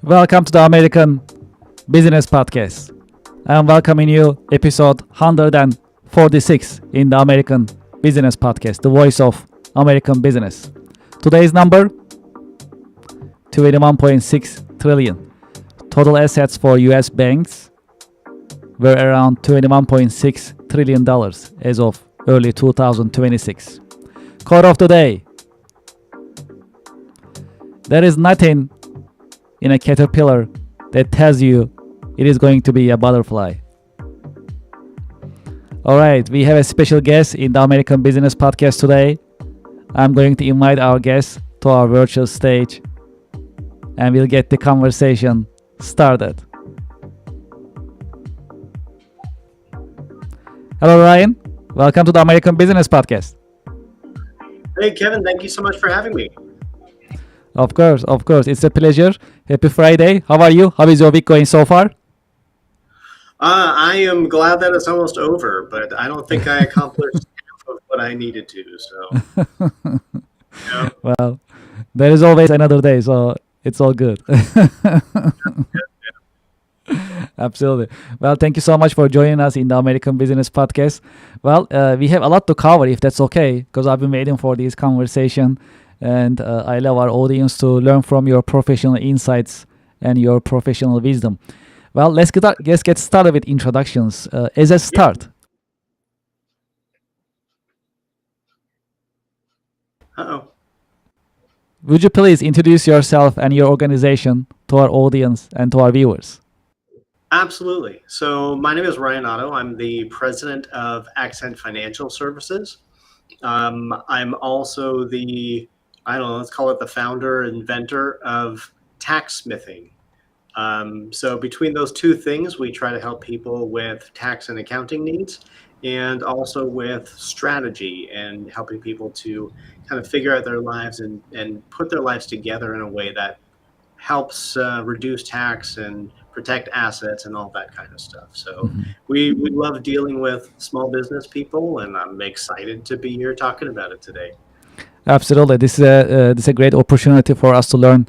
Welcome to the American Business Podcast. I am welcoming you episode 146 in the American Business Podcast, the voice of American business. Today's number 21.6 trillion. Total assets for US banks were around $21.6 trillion as of early 2026. Quote of the day: there is nothing in a caterpillar that tells you it is going to be a butterfly. Alright, we have a special guest in the American Business Podcast today. I'm going to invite our guest to our virtual stage and we'll get the conversation started. Hello Ryan, welcome to the American Business Podcast. Hey Kevin, thank you so much for having me. Of course, it's a pleasure. Happy Friday. How are you? How is your week going so far? I am glad that it's almost over, but I don't think I accomplished half of what I needed to. So, yeah. Well, there is always another day, so it's all good. Absolutely. Well, thank you so much for joining us in the American Business Podcast. Well, we have a lot to cover, if that's okay, because I've been waiting for this conversation. And I love our audience to learn from your professional insights and your professional wisdom. Well, let's get started with introductions. As a start, Uh-oh. would you please introduce yourself and your organization to our audience and to our viewers? Absolutely. So my name is Ryan Otto. I'm the president of Accent Financial Services. I'm also let's call it the founder, inventor of tax smithing. So between those two things, we try to help people with tax and accounting needs and also with strategy and helping people to kind of figure out their lives and put their lives together in a way that helps reduce tax and protect assets and all that kind of stuff. So we love dealing with small business people, and I'm excited to be here talking about it today. Absolutely. This is a great opportunity for us to learn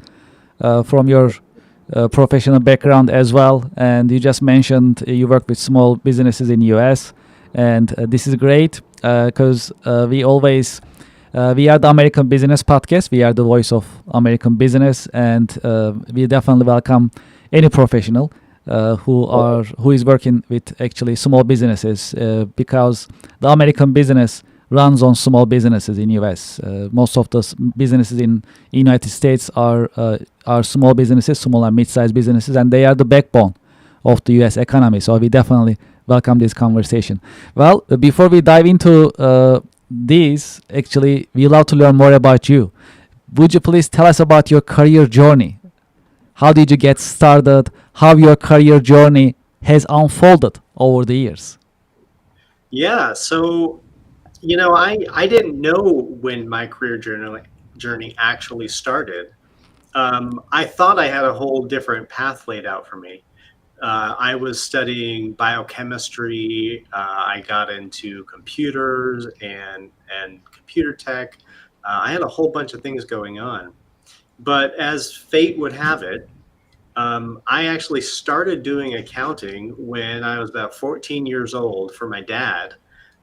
from your professional background as well. And you just mentioned you work with small businesses in US, and this is great because we are the American Business Podcast. We are the voice of American business, and we definitely welcome any professional who is working with actually small businesses because the American business runs on small businesses in US. Most of the businesses in United States are small businesses, small and mid-sized businesses, and they are the backbone of the US economy. So we definitely welcome this conversation. Well, before we dive into this, actually, we love to learn more about you. Would you please tell us about your career journey? How did you get started? How your career journey has unfolded over the years? Yeah, so I didn't know when my career journey actually started. I thought I had a whole different path laid out for me. I was studying biochemistry. I got into computers and computer tech. I had a whole bunch of things going on. But as fate would have it, I actually started doing accounting when I was about 14 years old for my dad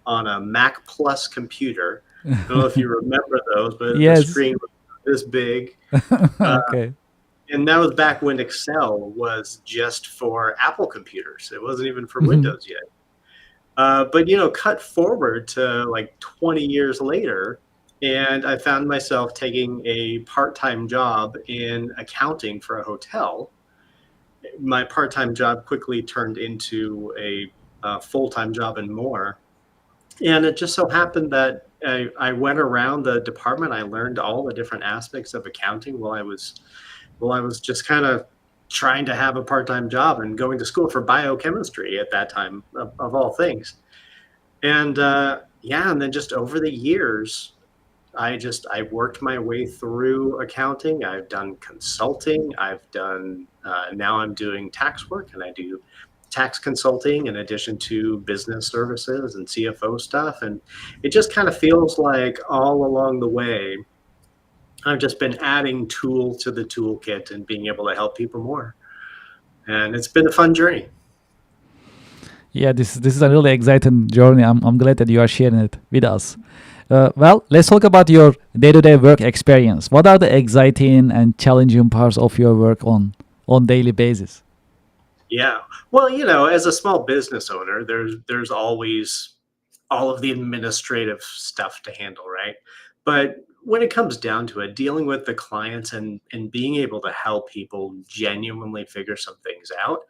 on a Mac Plus computer. I don't know if you remember those, but Yes. the screen was this big. Okay. And that was back when Excel was just for Apple computers. It wasn't even for Windows yet. But cut forward to like 20 years later, and I found myself taking a part-time job in accounting for a hotel. My part-time job quickly turned into a full-time job and more. And it just so happened that I went around the department. I learned all the different aspects of accounting while I was just kind of trying to have a part-time job and going to school for biochemistry at that time, of all things. And and then just over the years, I worked my way through accounting. I've done consulting. Now I'm doing tax work, and I do tax consulting in addition to business services and CFO stuff. And it just kind of feels like all along the way, I've just been adding tool to the toolkit and being able to help people more. And it's been a fun journey. Yeah, this is a really exciting journey. I'm glad that you are sharing it with us. Well, let's talk about your day-to-day work experience. What are the exciting and challenging parts of your work on daily basis? Yeah. Well, as a small business owner, there's always all of the administrative stuff to handle, right? But when it comes down to it, dealing with the clients and being able to help people genuinely figure some things out,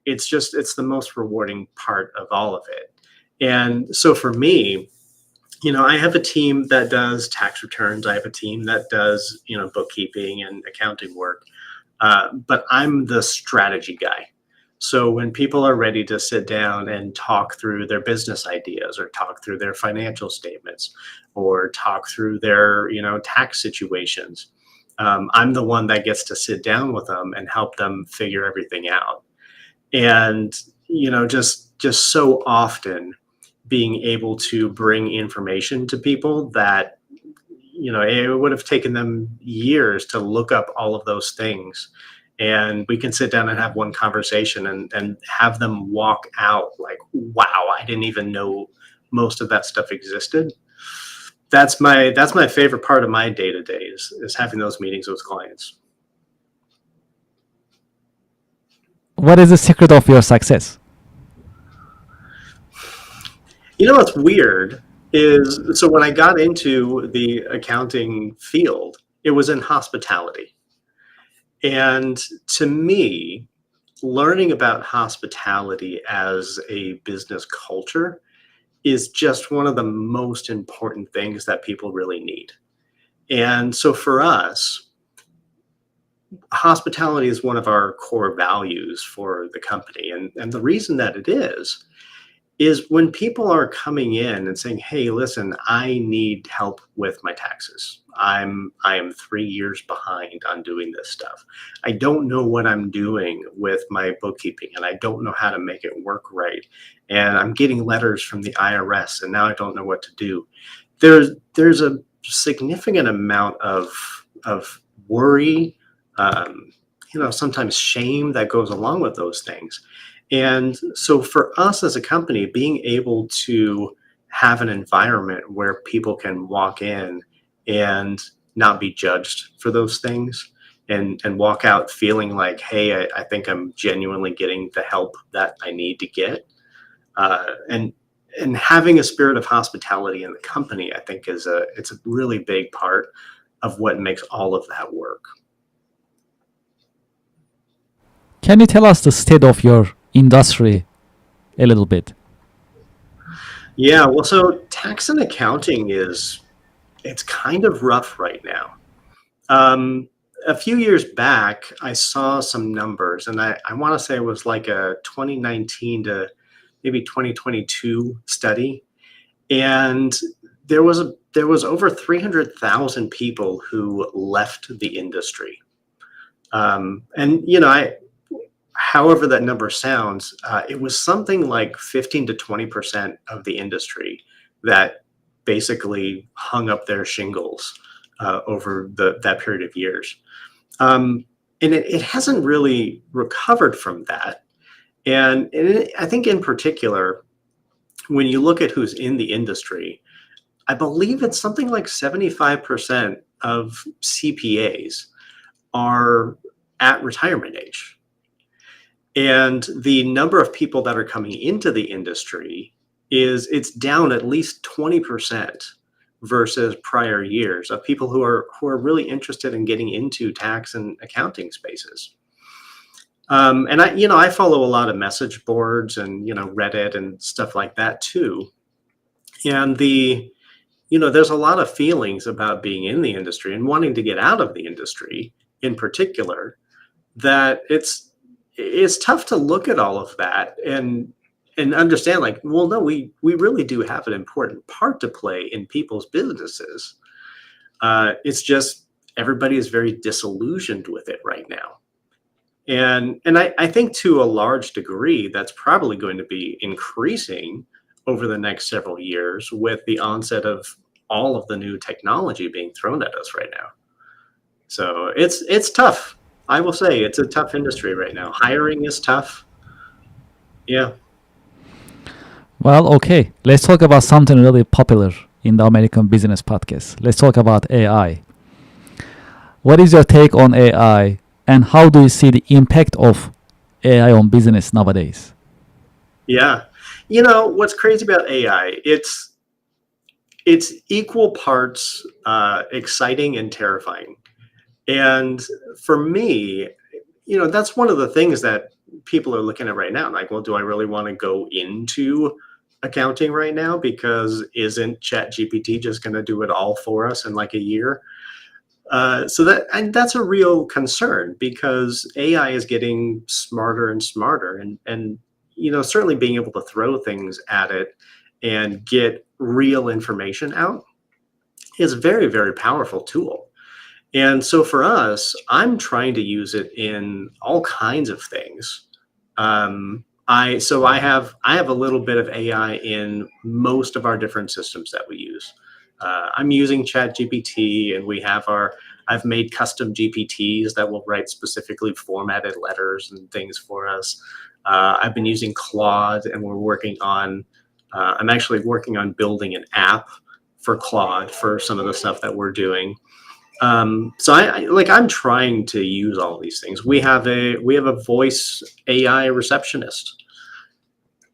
it's the most rewarding part of all of it. And so for me, I have a team that does tax returns. I have a team that does, bookkeeping and accounting work. But I'm the strategy guy. So when people are ready to sit down and talk through their business ideas or talk through their financial statements or talk through their, tax situations, I'm the one that gets to sit down with them and help them figure everything out. And, just so often being able to bring information to people that it would have taken them years to look up all of those things. And we can sit down and have one conversation and have them walk out like, wow, I didn't even know most of that stuff existed. That's my favorite part of my day to day is having those meetings with clients. What is the secret of your success? What's weird is so when I got into the accounting field, it was in hospitality. And to me, learning about hospitality as a business culture is just one of the most important things that people really need. And so for us, hospitality is one of our core values for the company. And the reason that it is when people are coming in and saying, "Hey, listen, I need help with my taxes. I am 3 years behind on doing this stuff. I don't know what I'm doing with my bookkeeping and I don't know how to make it work right. And I'm getting letters from the IRS and now I don't know what to do." There's a significant amount of worry, sometimes shame that goes along with those things. And so for us as a company, being able to have an environment where people can walk in and not be judged for those things and walk out feeling like, hey, I think I'm genuinely getting the help that I need to get. And having a spirit of hospitality in the company, I think it's a really big part of what makes all of that work. Can you tell us the state of your industry a little bit? Yeah, well, so tax and accounting it's kind of rough right now. Um, a few years back, I saw some numbers, and I want to say it was like a 2019 to maybe 2022 study, and there was over 300,000 people who left the industry. And however that number sounds, it was something like 15 to 20% of the industry that basically hung up their shingles over that period of years. Um, and it hasn't really recovered from that. I think in particular, when you look at who's in the industry, I believe it's something like 75% of CPAs are at retirement age. And the number of people that are coming into the industry it's down at least 20% versus prior years of people who are really interested in getting into tax and accounting spaces. And I follow a lot of message boards and Reddit and stuff like that too. And there's a lot of feelings about being in the industry and wanting to get out of the industry in particular that it's tough to look at all of that and understand like, well, no, we really do have an important part to play in people's businesses. It's just everybody is very disillusioned with it right now. And I think to a large degree that's probably going to be increasing over the next several years with the onset of all of the new technology being thrown at us right now. So it's tough. I will say it's a tough industry right now. Hiring is tough. Yeah. Well, okay. Let's talk about something really popular in the American business podcast. Let's talk about AI. What is your take on AI, and how do you see the impact of AI on business nowadays? Yeah. You know, what's crazy about AI, it's equal parts exciting and terrifying. And for me, you know, that's one of the things that people are looking at right now. Like, well, do I really want to go into accounting right now? Because isn't ChatGPT just going to do it all for us in like a year? So that's a real concern because AI is getting smarter and smarter, and you know, certainly being able to throw things at it and get real information out is a very, very powerful tool. And so for us, I'm trying to use it in all kinds of things. I have a little bit of AI in most of our different systems that we use. I'm using ChatGPT, and I've made custom GPTs that will write specifically formatted letters and things for us. I've been using Claude, and I'm actually working on building an app for Claude for some of the stuff that we're doing. So I'm trying to use all these things. We have a voice AI receptionist,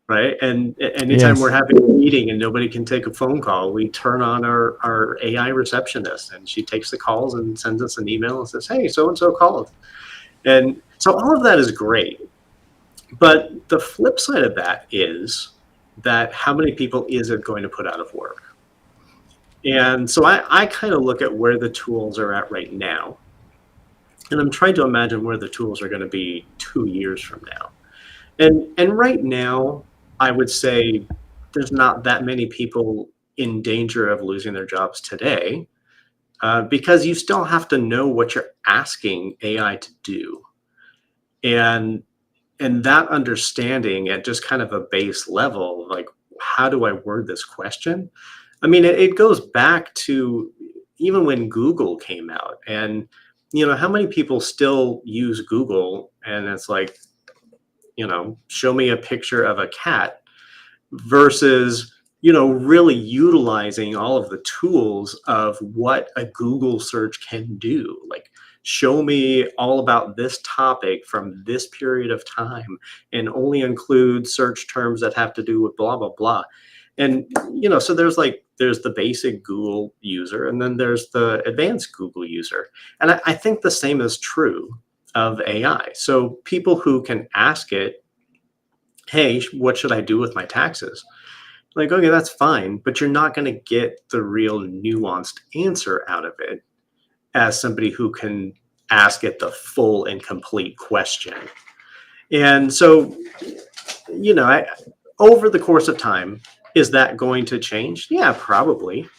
right? And anytime we're Yes. having a meeting and nobody can take a phone call, we turn on our AI receptionist, and she takes the calls and sends us an email and says, "Hey, so and so called." And so all of that is great. But the flip side of that is that how many people is it going to put out of work? And so I kind of look at where the tools are at right now. And I'm trying to imagine where the tools are going to be 2 years from now. And right now, I would say there's not that many people in danger of losing their jobs today, because you still have to know what you're asking AI to do. And that understanding at just kind of a base level, like, how do I word this question? I mean, it goes back to even when Google came out, and you know, how many people still use Google, and it's like, you know, show me a picture of a cat, versus, you know, really utilizing all of the tools of what a Google search can do. Like, show me all about this topic from this period of time and only include search terms that have to do with blah, blah, blah. And, you know, so there's the basic Google user, and then there's the advanced Google user. And I think the same is true of AI. So people who can ask it, hey, what should I do with my taxes? Like, okay, that's fine, but you're not going to get the real nuanced answer out of it as somebody who can ask it the full and complete question. And so, you know, over the course of time, is that going to change? Yeah, probably.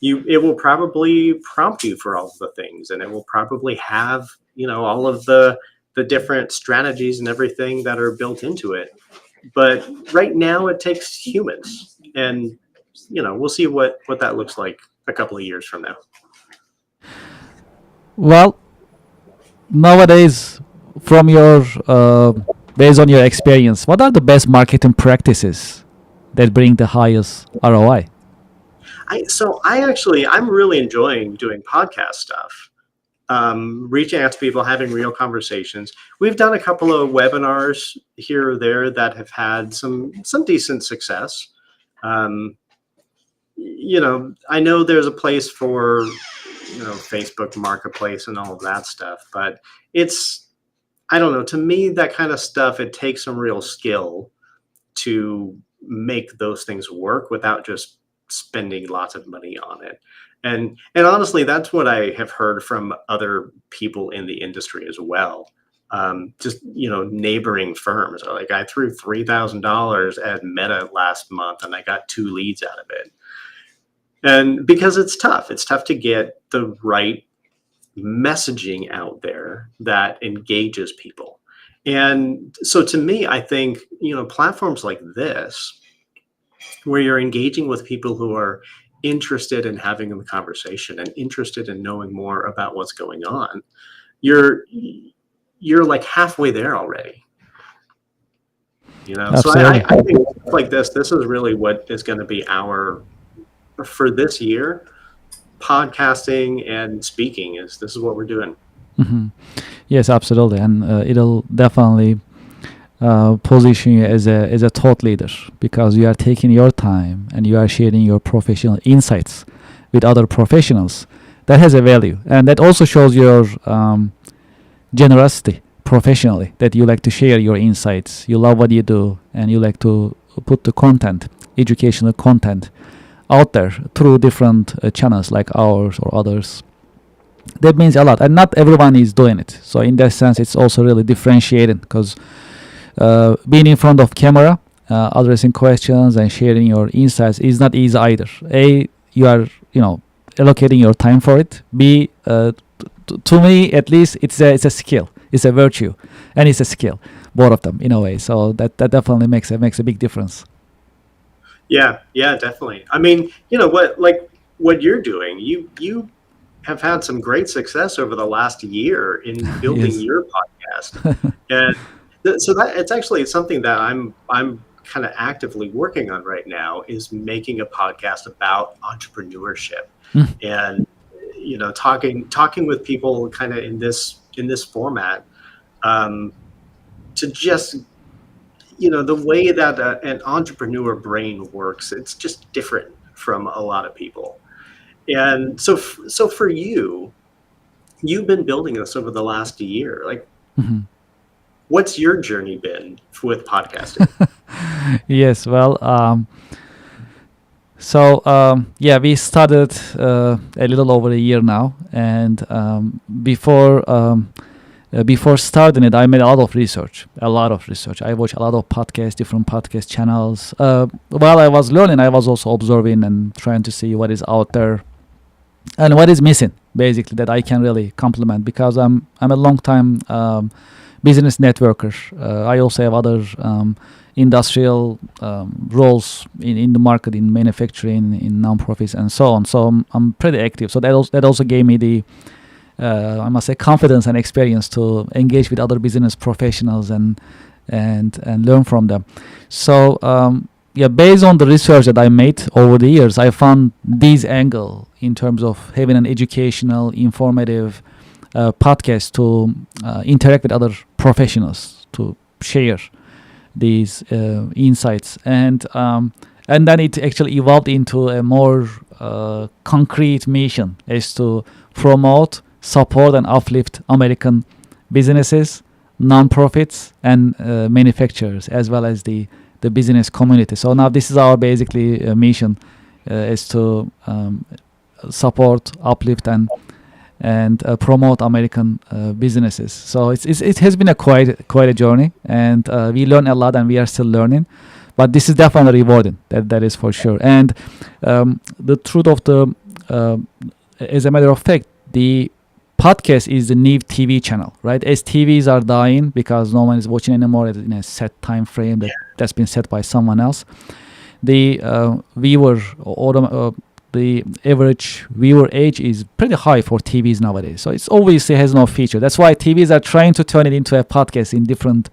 It will probably prompt you for all of the things, and it will probably have, you know, all of the different strategies and everything that are built into it. But right now, it takes humans, and you know, we'll see what that looks like a couple of years from now. Well, nowadays, from your based on your experience, what are the best marketing practices that bring the highest ROI? I'm really enjoying doing podcast stuff, reaching out to people, having real conversations. We've done a couple of webinars here or there that have had some decent success. Um, you know, I know there's a place for, you know, Facebook Marketplace and all of that stuff, but it's, I don't know, to me, that kind of stuff, it takes some real skill to make those things work without just spending lots of money on it. And honestly, that's what I have heard from other people in the industry as well. Just, you know, neighboring firms are like, I threw $3,000 at Meta last month and I got 2 leads out of it. And because it's tough to get the right messaging out there that engages people. And so to me, I think, you know, platforms like this, where you're engaging with people who are interested in having the conversation and interested in knowing more about what's going on, you're you're like halfway there already. So Absolutely. I think stuff like this is really what is going to be our for this year. Podcasting and speaking is this is what we're doing. Hmm. Yes, absolutely, and it'll definitely position you as a thought leader because you are taking your time and you are sharing your professional insights with other professionals. That has a value, and that also shows your generosity professionally. That you like to share your insights, you love what you do, and you like to put the content, educational content, out there through different channels like ours or others. That means a lot, and not everyone is doing it. So in that sense, it's also really differentiating because being in front of camera, addressing questions and sharing your insights is not easy either. A, you are allocating your time for it. B, to me at least, it's a skill, it's a virtue, and it's a skill, both of them in a way. So that definitely makes a big difference. Yeah, yeah, definitely. I mean, what you're doing, you have had some great success over the last year in building Yes. your podcast, and so that it's actually something that I'm kind of actively working on right now is making a podcast about entrepreneurship Mm. and talking with people kind of in this format, to just the way that an entrepreneur brain works, it's just different from a lot of people. And so for you've been building this over the last year. Like, Mhm. what's your journey been with podcasting? Yes, well, yeah, we started a little over a year now, and before starting it, I made a lot of research. A lot of research. I watched a lot of podcasts, different podcast channels. While I was learning, I was also observing and trying to see what is out there and what is missing, basically, that I can really complement because I'm a long time business networker. I also have other industrial roles in the market, in manufacturing, in nonprofits, and so on. So I'm pretty active. So that also gave me the I must say confidence and experience to engage with other business professionals and learn from them. So yeah, based on the research that I made over the years, I found this angle in terms of having an educational, informative podcast to interact with other professionals to share these insights, and then it actually evolved into a more concrete mission as to promote, support, and uplift American businesses, nonprofits, and manufacturers, as well as the business community. So now this is our basically mission, is to support, uplift, and promote American businesses. So it has been quite a journey, and we learn a lot, and we are still learning. But this is definitely rewarding. That is for sure. And the truth of as a matter of fact, the podcast is the new TV channel, right? As TVs are dying because no one is watching anymore in a set time frame that's been set by someone else. The viewer or the average viewer age is pretty high for TVs nowadays. So it's obviously has no feature. That's why TVs are trying to turn it into a podcast in different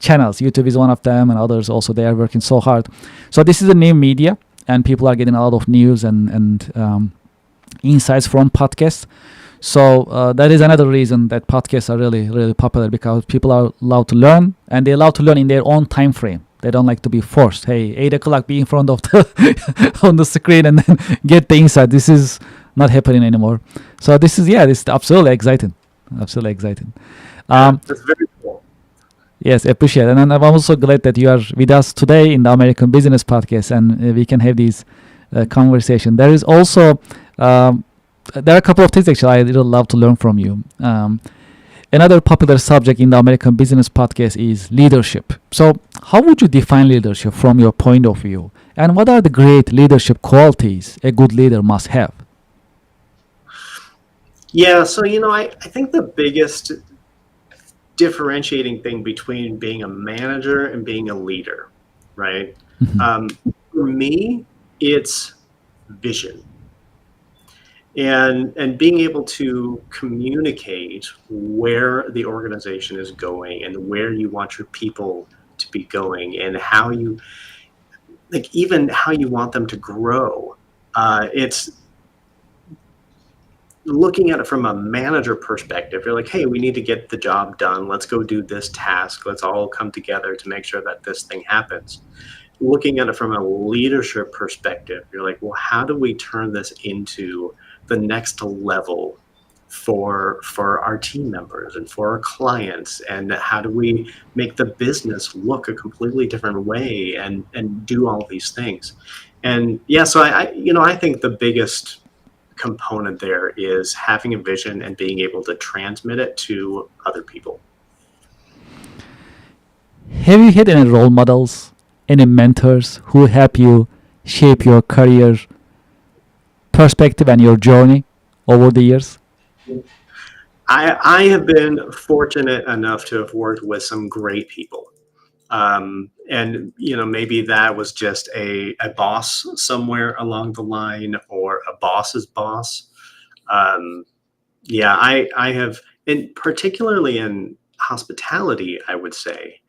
channels. YouTube is one of them, and others also. They are working so hard. So this is a new media, and people are getting a lot of news and insights from podcasts. So that is another reason that podcasts are really, really popular because people are allowed to learn, and they allow to learn in their own time frame. They don't like to be forced. Hey, 8 o'clock, be in front of the on the screen and then get the insight. This is not happening anymore. So this is absolutely exciting, absolutely exciting. That's very cool. Yes, appreciate it. And I'm also glad that you are with us today in the American Business Podcast, and we can have these conversation. There is also there are a couple of things actually I really love to learn from you. Another popular subject in the American Business Podcast is leadership. So, how would you define leadership from your point of view? And what are the great leadership qualities a good leader must have? Yeah, so I think the biggest differentiating thing between being a manager and being a leader, right? Mhm. For me, it's vision. And being able to communicate where the organization is going and where you want your people to be going, and how you, like, even how you want them to grow. It's looking at it from a manager perspective. You're like, hey, we need to get the job done. Let's go do this task. Let's all come together to make sure that this thing happens. Looking at it from a leadership perspective, you're like, well, how do we turn this into the next level for our team members and for our clients, and how do we make the business look a completely different way, and do all these things. And yeah, so I think the biggest component there is having a vision and being able to transmit it to other people. Have you had any role models, any mentors who help you shape your career perspective and your journey over the years? I have been fortunate enough to have worked with some great people. And maybe that was just a boss somewhere along the line, or a boss's boss. Um, yeah, I have, and particularly in hospitality, I would say,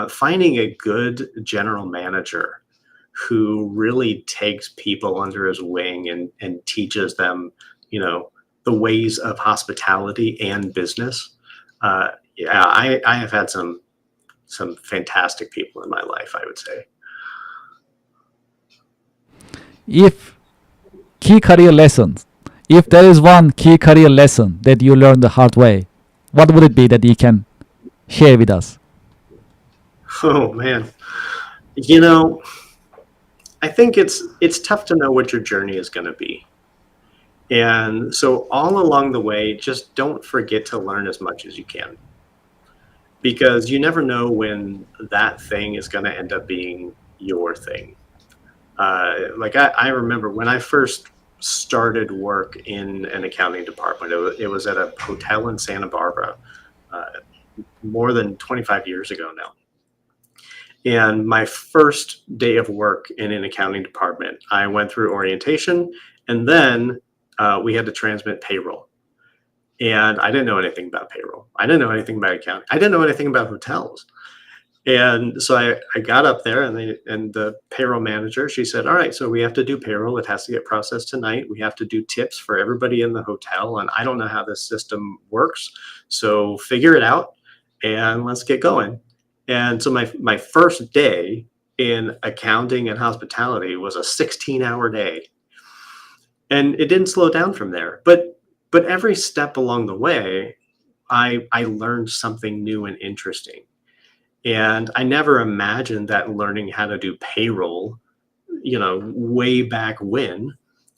finding a good general manager who really takes people under his wing, and teaches them, you know, the ways of hospitality and business. Yeah, I have had some fantastic people in my life, I would say. If key career lessons, if there is one key career lesson that you learned the hard way, what would it be that you can share with us? Oh man, you know, I think it's tough to know what your journey is going to be. And so all along the way, just don't forget to learn as much as you can, because you never know when that thing is going to end up being your thing. Like I remember when I first started work in an accounting department, it was at a hotel in Santa Barbara, uh, more than 25 years ago now. And my first day of work in an accounting department, I went through orientation, and then we had to transmit payroll. And I didn't know anything about payroll. I didn't know anything about accounting. I didn't know anything about hotels. And so I got up there, and the payroll manager, she said, all right, so we have to do payroll. It has to get processed tonight. We have to do tips for everybody in the hotel. And I don't know how this system works. So figure it out and let's get going. And so my first day in accounting and hospitality was a 16-hour day. And it didn't slow down from there. But every step along the way, I learned something new and interesting. And I never imagined that learning how to do payroll, way back when,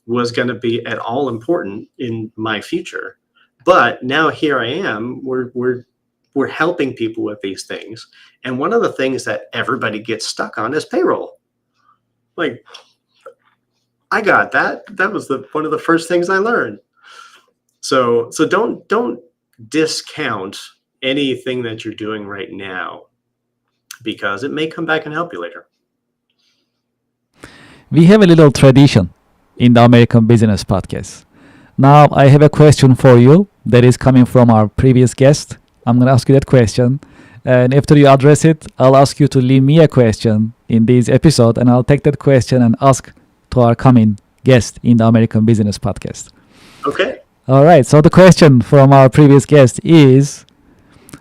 was going to be at all important in my future. But now here I am. We're helping people with these things. And one of the things that everybody gets stuck on is payroll. Like, I got that. That was one of the first things I learned. So don't discount anything that you're doing right now, because it may come back and help you later. We have a little tradition in the American Business Podcast. Now, I have a question for you that is coming from our previous guest. I'm going to ask you that question. And after you address it, I'll ask you to leave me a question in this episode, and I'll take that question and ask to our coming guest in the American Business Podcast. Okay. All right. So the question from our previous guest is,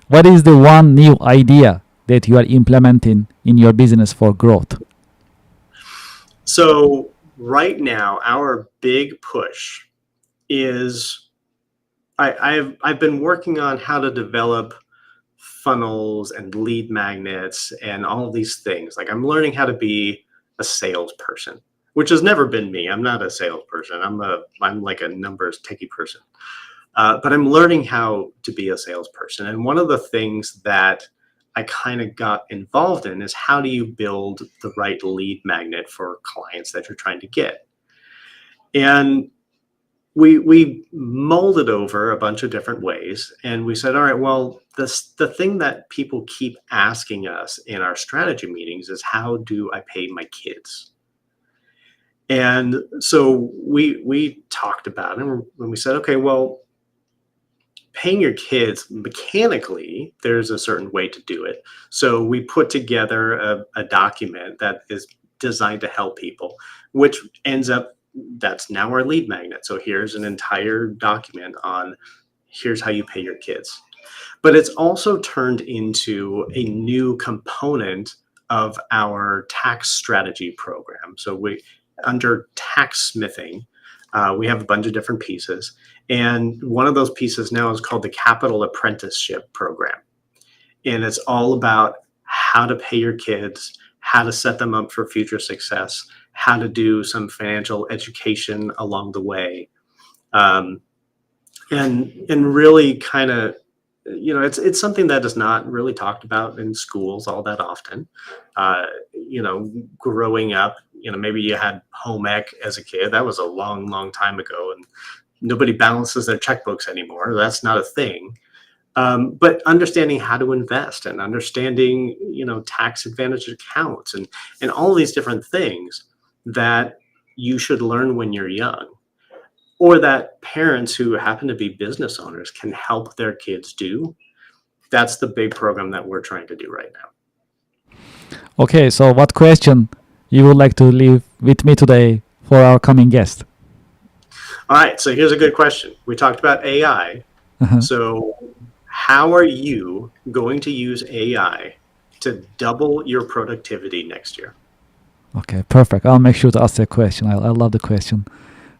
what is the one new idea that you are implementing in your business for growth? So right now, our big push is I've been working on how to develop funnels and lead magnets and all of these things. Like, I'm learning how to be a salesperson, which has never been me. I'm not a salesperson. I'm like a numbers techie person. But I'm learning how to be a salesperson. And one of the things that I kind of got involved in is, how do you build the right lead magnet for clients that you're trying to get? And we molded over a bunch of different ways, and we said, all right, well, the thing that people keep asking us in our strategy meetings is, how do I pay my kids? And so we talked about it, and we said, okay, well, paying your kids mechanically, there's a certain way to do it. So we put together a document that is designed to help people, which ends up that's now our lead magnet. So here's an entire document on here's how you pay your kids. But it's also turned into a new component of our tax strategy program. So we under tax smithing, we have a bunch of different pieces. And one of those pieces now is called the Capital Apprenticeship Program. And it's all about how to pay your kids, how to set them up for future success, how to do some financial education along the way. Um, and really kind of, it's something that is not really talked about in schools all that often. Growing up, maybe you had home ec as a kid. That was a long, long time ago, and nobody balances their checkbooks anymore. That's not a thing. But understanding how to invest and understanding, tax advantage accounts and all these different things that you should learn when you're young, or that parents who happen to be business owners can help their kids do. That's the big program that we're trying to do right now. Okay, so what question you would like to leave with me today for our coming guest? All right, so here's a good question. We talked about AI. So how are you going to use AI to double your productivity next year? Okay, perfect. I'll make sure to ask that question. I love the question,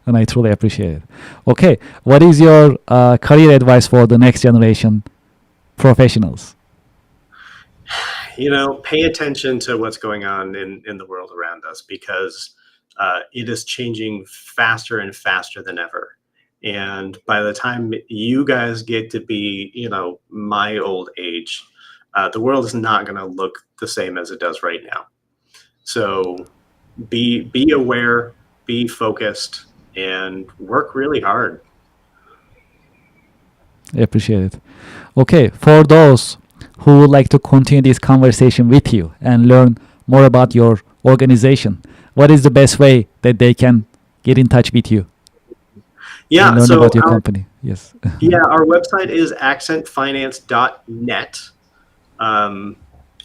and I truly appreciate it. Okay, what is your career advice for the next generation professionals? Pay attention to what's going on in the world around us, because it is changing faster and faster than ever. And by the time you guys get to be, my old age, the world is not going to look the same as it does right now. So be aware, be focused, and work really hard. I appreciate it. Okay, for those who would like to continue this conversation with you and learn more about your organization, what is the best way that they can get in touch with you Yeah, and learn so about your company? Yes. our website is accentfinance.net.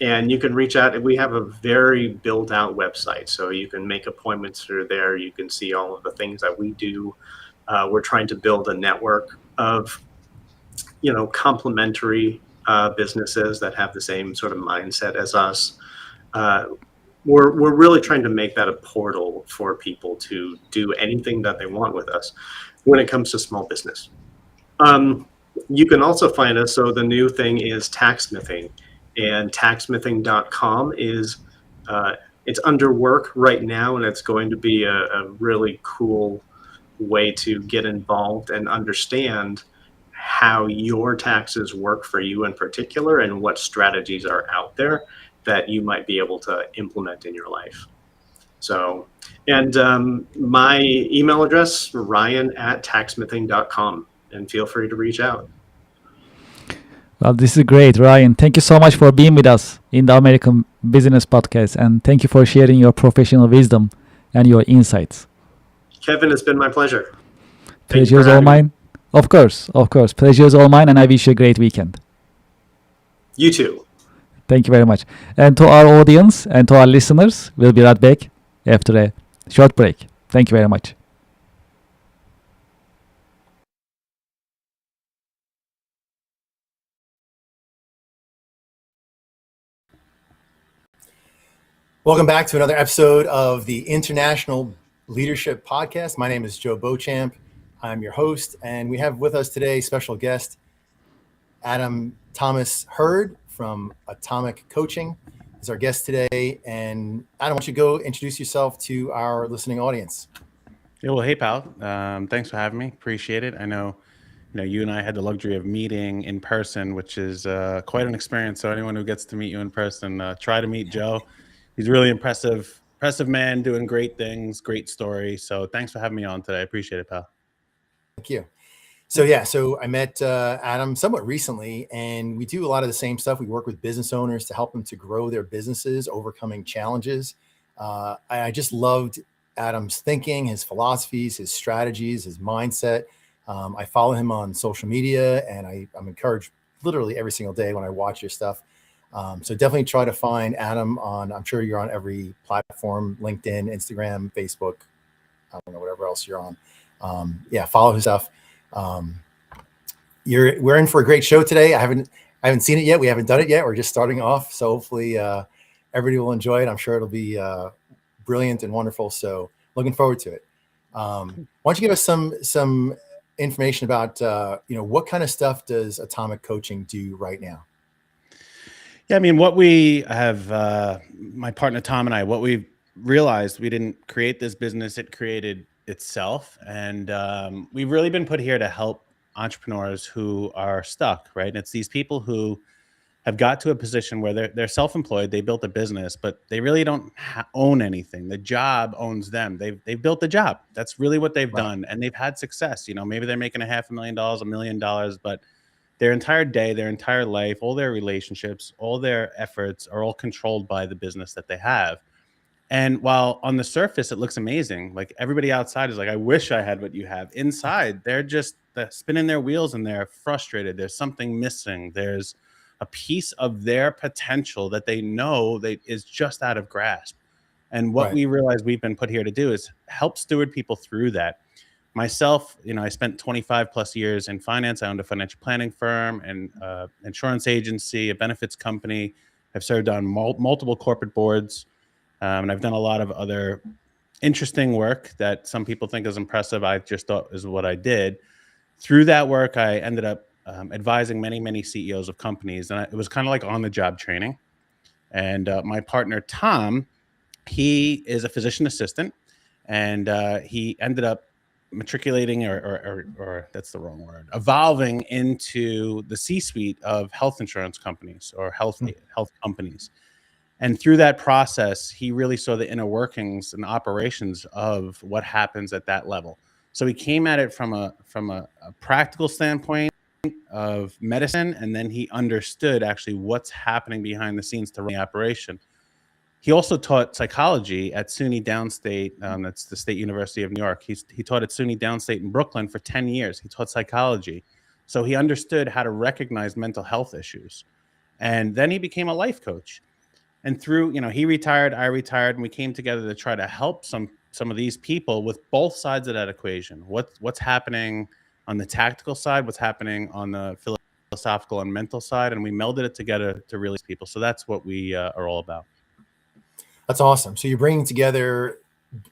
And you can reach out. We have a very built out website, so you can make appointments through there. You can see all of the things that we do. We're trying to build a network of, complementary businesses that have the same sort of mindset as us. We're really trying to make that a portal for people to do anything that they want with us when it comes to small business. You can also find us. So the new thing is taxsmithing, and taxsmithing.com is it's under work right now, and it's going to be a really cool way to get involved and understand how your taxes work for you in particular, and what strategies are out there that you might be able to implement in your life. So, and my email address, ryan@taxsmithing.com, and feel free to reach out. Well, this is great, Ryan. Thank you so much for being with us in the American Business Podcast, and thank you for sharing your professional wisdom and your insights. Kevin, it's been my pleasure. Pleasure is all mine. Of course. Pleasure is all mine, and I wish you a great weekend. You too. Thank you very much. And to our audience and to our listeners, we'll be right back after a short break. Thank you very much. Welcome back to another episode of the International Leadership Podcast. My name is Joe Beauchamp. I'm your host, and we have with us today special guest Adam Thomas Hurd from Atomic Coaching is our guest today. And Adam, why don't you go introduce yourself to our listening audience? Yeah, well, hey, pal. Thanks for having me. Appreciate it. I know, you and I had the luxury of meeting in person, which is quite an experience. So anyone who gets to meet you in person, try to meet Joe. He's really impressive man, doing great things, great story. So thanks for having me on today. I appreciate it, pal. Thank you. So I met Adam somewhat recently, and we do a lot of the same stuff. We work with business owners to help them to grow their businesses, overcoming challenges. I just loved Adam's thinking, his philosophies, his strategies, his mindset. I follow him on social media, and I'm encouraged literally every single day when I watch your stuff. So definitely try to find Adam on, I'm sure you're on every platform, LinkedIn, Instagram, Facebook, I don't know, whatever else you're on. Yeah, follow his stuff. We're in for a great show today. I haven't seen it yet. We haven't done it yet. We're just starting off. So hopefully everybody will enjoy it. I'm sure it'll be brilliant and wonderful. So looking forward to it. Why don't you give us some information about, what kind of stuff does Atomic Coaching do right now? Yeah, I mean, what we have, my partner Tom and I, what we've realized, we didn't create this business, it created itself. And we've really been put here to help entrepreneurs who are stuck, right? And it's these people who have got to a position where they're self-employed, they built a business, but they really don't own anything. The job owns them. They've built the job. That's really what they've done. And they've had success. Maybe they're making $500,000, $1 million, but their entire day, their entire life, all their relationships, all their efforts are all controlled by the business that they have. And while on the surface, it looks amazing, like everybody outside is like, I wish I had what you have. Inside, they're just spinning their wheels and they're frustrated. There's something missing. There's a piece of their potential that they know that is just out of grasp. And what we realize we've been put here to do is help steward people through that. Myself, I spent 25 plus years in finance. I owned a financial planning firm and insurance agency, a benefits company. I've served on multiple corporate boards, and I've done a lot of other interesting work that some people think is impressive. I just thought is what I did. Through that work, I ended up advising many CEOs of companies, and it was kind of like on-the-job training. And my partner, Tom, he is a physician assistant, and he ended up matriculating or that's the wrong word, evolving into the C-suite of health insurance companies or health companies. And through that process, he really saw the inner workings and operations of what happens at that level. So he came at it from a practical standpoint of medicine, and then he understood actually what's happening behind the scenes to run the operation. He also taught psychology at SUNY Downstate. That's the State University of New York. He taught at SUNY Downstate in Brooklyn for 10 years. He taught psychology. So he understood how to recognize mental health issues. And then he became a life coach. And through, he retired, I retired, and we came together to try to help some of these people with both sides of that equation. What's happening on the tactical side, what's happening on the philosophical and mental side, and we melded it together to release people. So that's what we are all about. That's awesome. So you're bringing together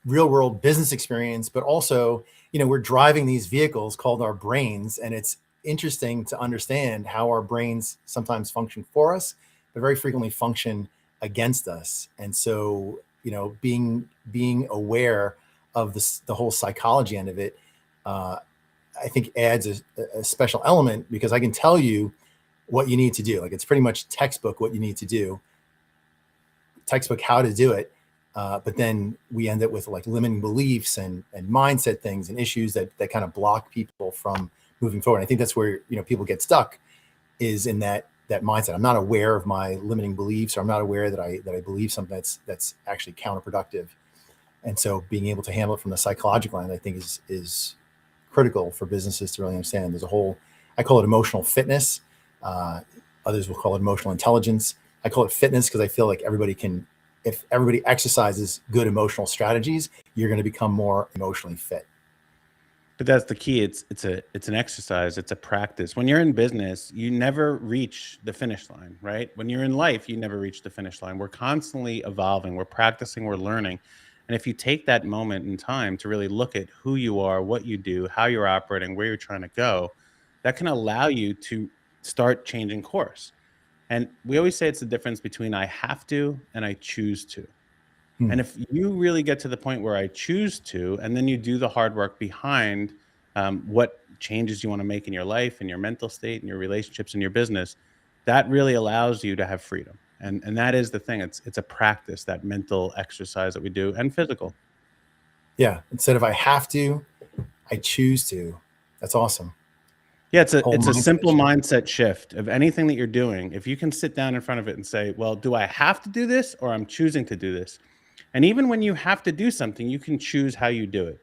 real world business experience, but also, we're driving these vehicles called our brains. And it's interesting to understand how our brains sometimes function for us, but very frequently function against us. And so, being aware of the whole psychology end of it, I think adds a special element, because I can tell you what you need to do. Like, it's pretty much textbook what you need to do. Textbook how to do it, but then we end up with like limiting beliefs and mindset things and issues that kind of block people from moving forward. I think that's where people get stuck, is in that mindset. I'm not aware of my limiting beliefs, or I'm not aware that I believe something that's actually counterproductive. And so being able to handle it from the psychological end, I think is critical for businesses to really understand. There's a whole, I call it emotional fitness. Others will call it emotional intelligence. I call it fitness because I feel like if everybody exercises good emotional strategies, you're going to become more emotionally fit. But that's the key. It's an exercise. It's a practice. When you're in business, you never reach the finish line, right? When you're in life, you never reach the finish line. We're constantly evolving. We're practicing. We're learning. And if you take that moment in time to really look at who you are, what you do, how you're operating, where you're trying to go, that can allow you to start changing course. And we always say it's the difference between I have to and I choose to. And if you really get to the point where I choose to, and then you do the hard work behind what changes you want to make in your life, in your mental state, in your relationships, in your business, that really allows you to have freedom. And that is the thing. It's a practice, that mental exercise that we do, and physical. Yeah. Instead of I have to, I choose to. That's awesome. Yeah, it's a simple mindset shift of anything that you're doing. If you can sit down in front of it and say, well, do I have to do this, or I'm choosing to do this? And even when you have to do something, you can choose how you do it.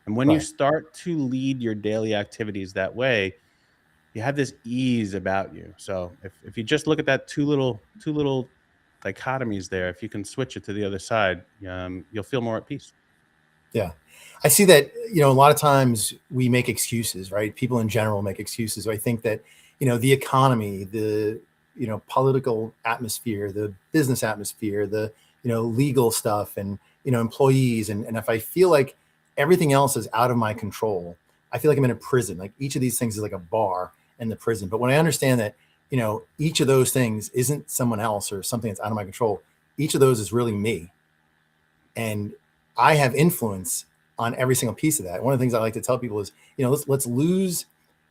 And when you Right. start to lead your daily activities that way, you have this ease about you. So if you just look at that two little dichotomies there, if you can switch it to the other side, you'll feel more at peace. Yeah. I see that, a lot of times we make excuses, right? People in general make excuses. So I think that, the economy, the, political atmosphere, the business atmosphere, the, legal stuff and, employees. And if I feel like everything else is out of my control, I feel like I'm in a prison. Like each of these things is like a bar in the prison. But when I understand that, each of those things isn't someone else or something that's out of my control, each of those is really me. And I have influence on every single piece of that. One of the things I like to tell people is, let's lose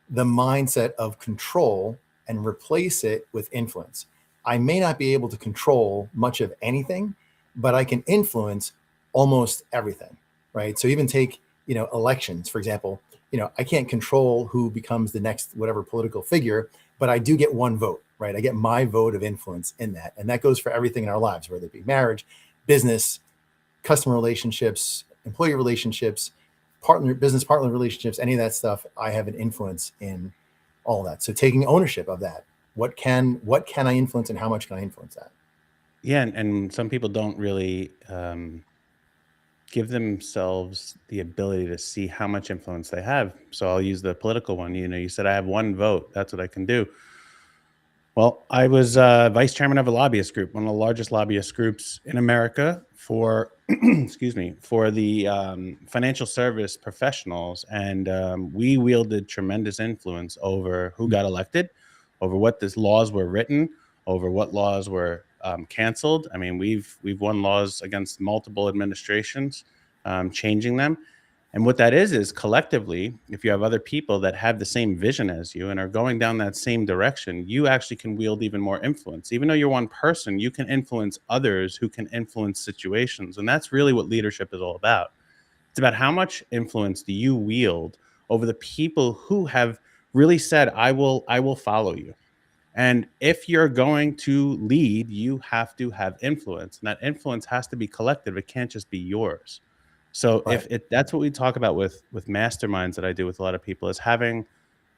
the mindset of control and replace it with influence. I may not be able to control much of anything, but I can influence almost everything, right? So even take, elections, for example, I can't control who becomes the next whatever political figure, but I do get one vote, right? I get my vote of influence in that. And that goes for everything in our lives, whether it be marriage, business, customer relationships, employee relationships, business partner relationships, any of that stuff, I have an influence in all that. So taking ownership of that, what can I influence and how much can I influence that? Yeah, and some people don't really give themselves the ability to see how much influence they have. So I'll use the political one. You said I have one vote. That's what I can do. Well, I was vice chairman of a lobbyist group, one of the largest lobbyist groups in America for, excuse me, for the financial service professionals. And we wielded tremendous influence over who got elected, over what these laws were written, over what laws were canceled. I mean, we've won laws against multiple administrations, changing them. And what that is collectively, if you have other people that have the same vision as you and are going down that same direction, you actually can wield even more influence. Even though you're one person, you can influence others who can influence situations. And that's really what leadership is all about. It's about how much influence do you wield over the people who have really said, I will follow you. And if you're going to lead, you have to have influence. And that influence has to be collective. It can't just be yours. So Right. if it that's what we talk about with masterminds that I do with a lot of people, is having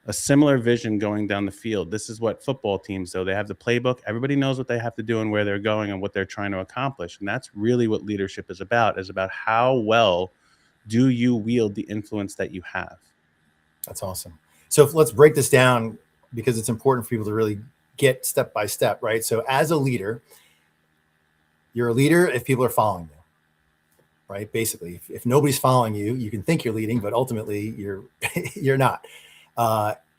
a similar vision going down the field. This is what football teams do. They have the playbook. Everybody knows what they have to do and where they're going and what they're trying to accomplish. And that's really what leadership is about how well do you wield the influence that you have. That's awesome. So let's break this down because it's important for people to really get step by step, right? So as a leader, you're a leader if people are following you, right? Basically, if nobody's following you, you can think you're leading, but ultimately you're you're not.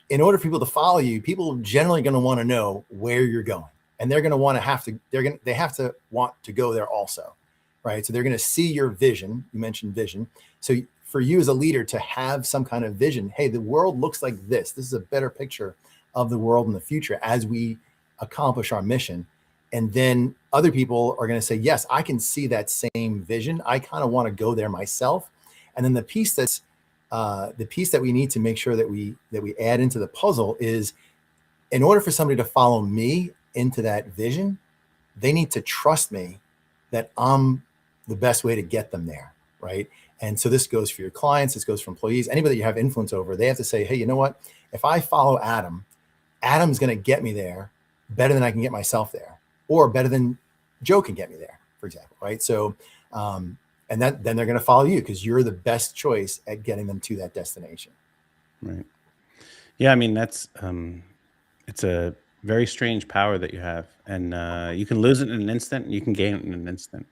In order for people to follow you, people are generally going to want to know where you're going, and they're going to want to they have to want to go there also, right? So they're going to see your vision. You mentioned vision. So for you as a leader to have some kind of vision, hey, the world looks like this. This is a better picture of the world in the future as we accomplish our mission. And then other people are going to say, yes, I can see that same vision. I kind of want to go there myself. And then the piece that we need to make sure that we add into the puzzle is, in order for somebody to follow me into that vision, they need to trust me that I'm the best way to get them there, right? And so this goes for your clients, this goes for employees, anybody that you have influence over. They have to say, hey, you know what? If I follow Adam's going to get me there better than I can get myself there, or better than Joe can get me there, for example, right? So, and then they're going to follow you because you're the best choice at getting them to that destination. Right. Yeah, I mean, that's it's a very strange power that you have, and you can lose it in an instant, and you can gain it in an instant.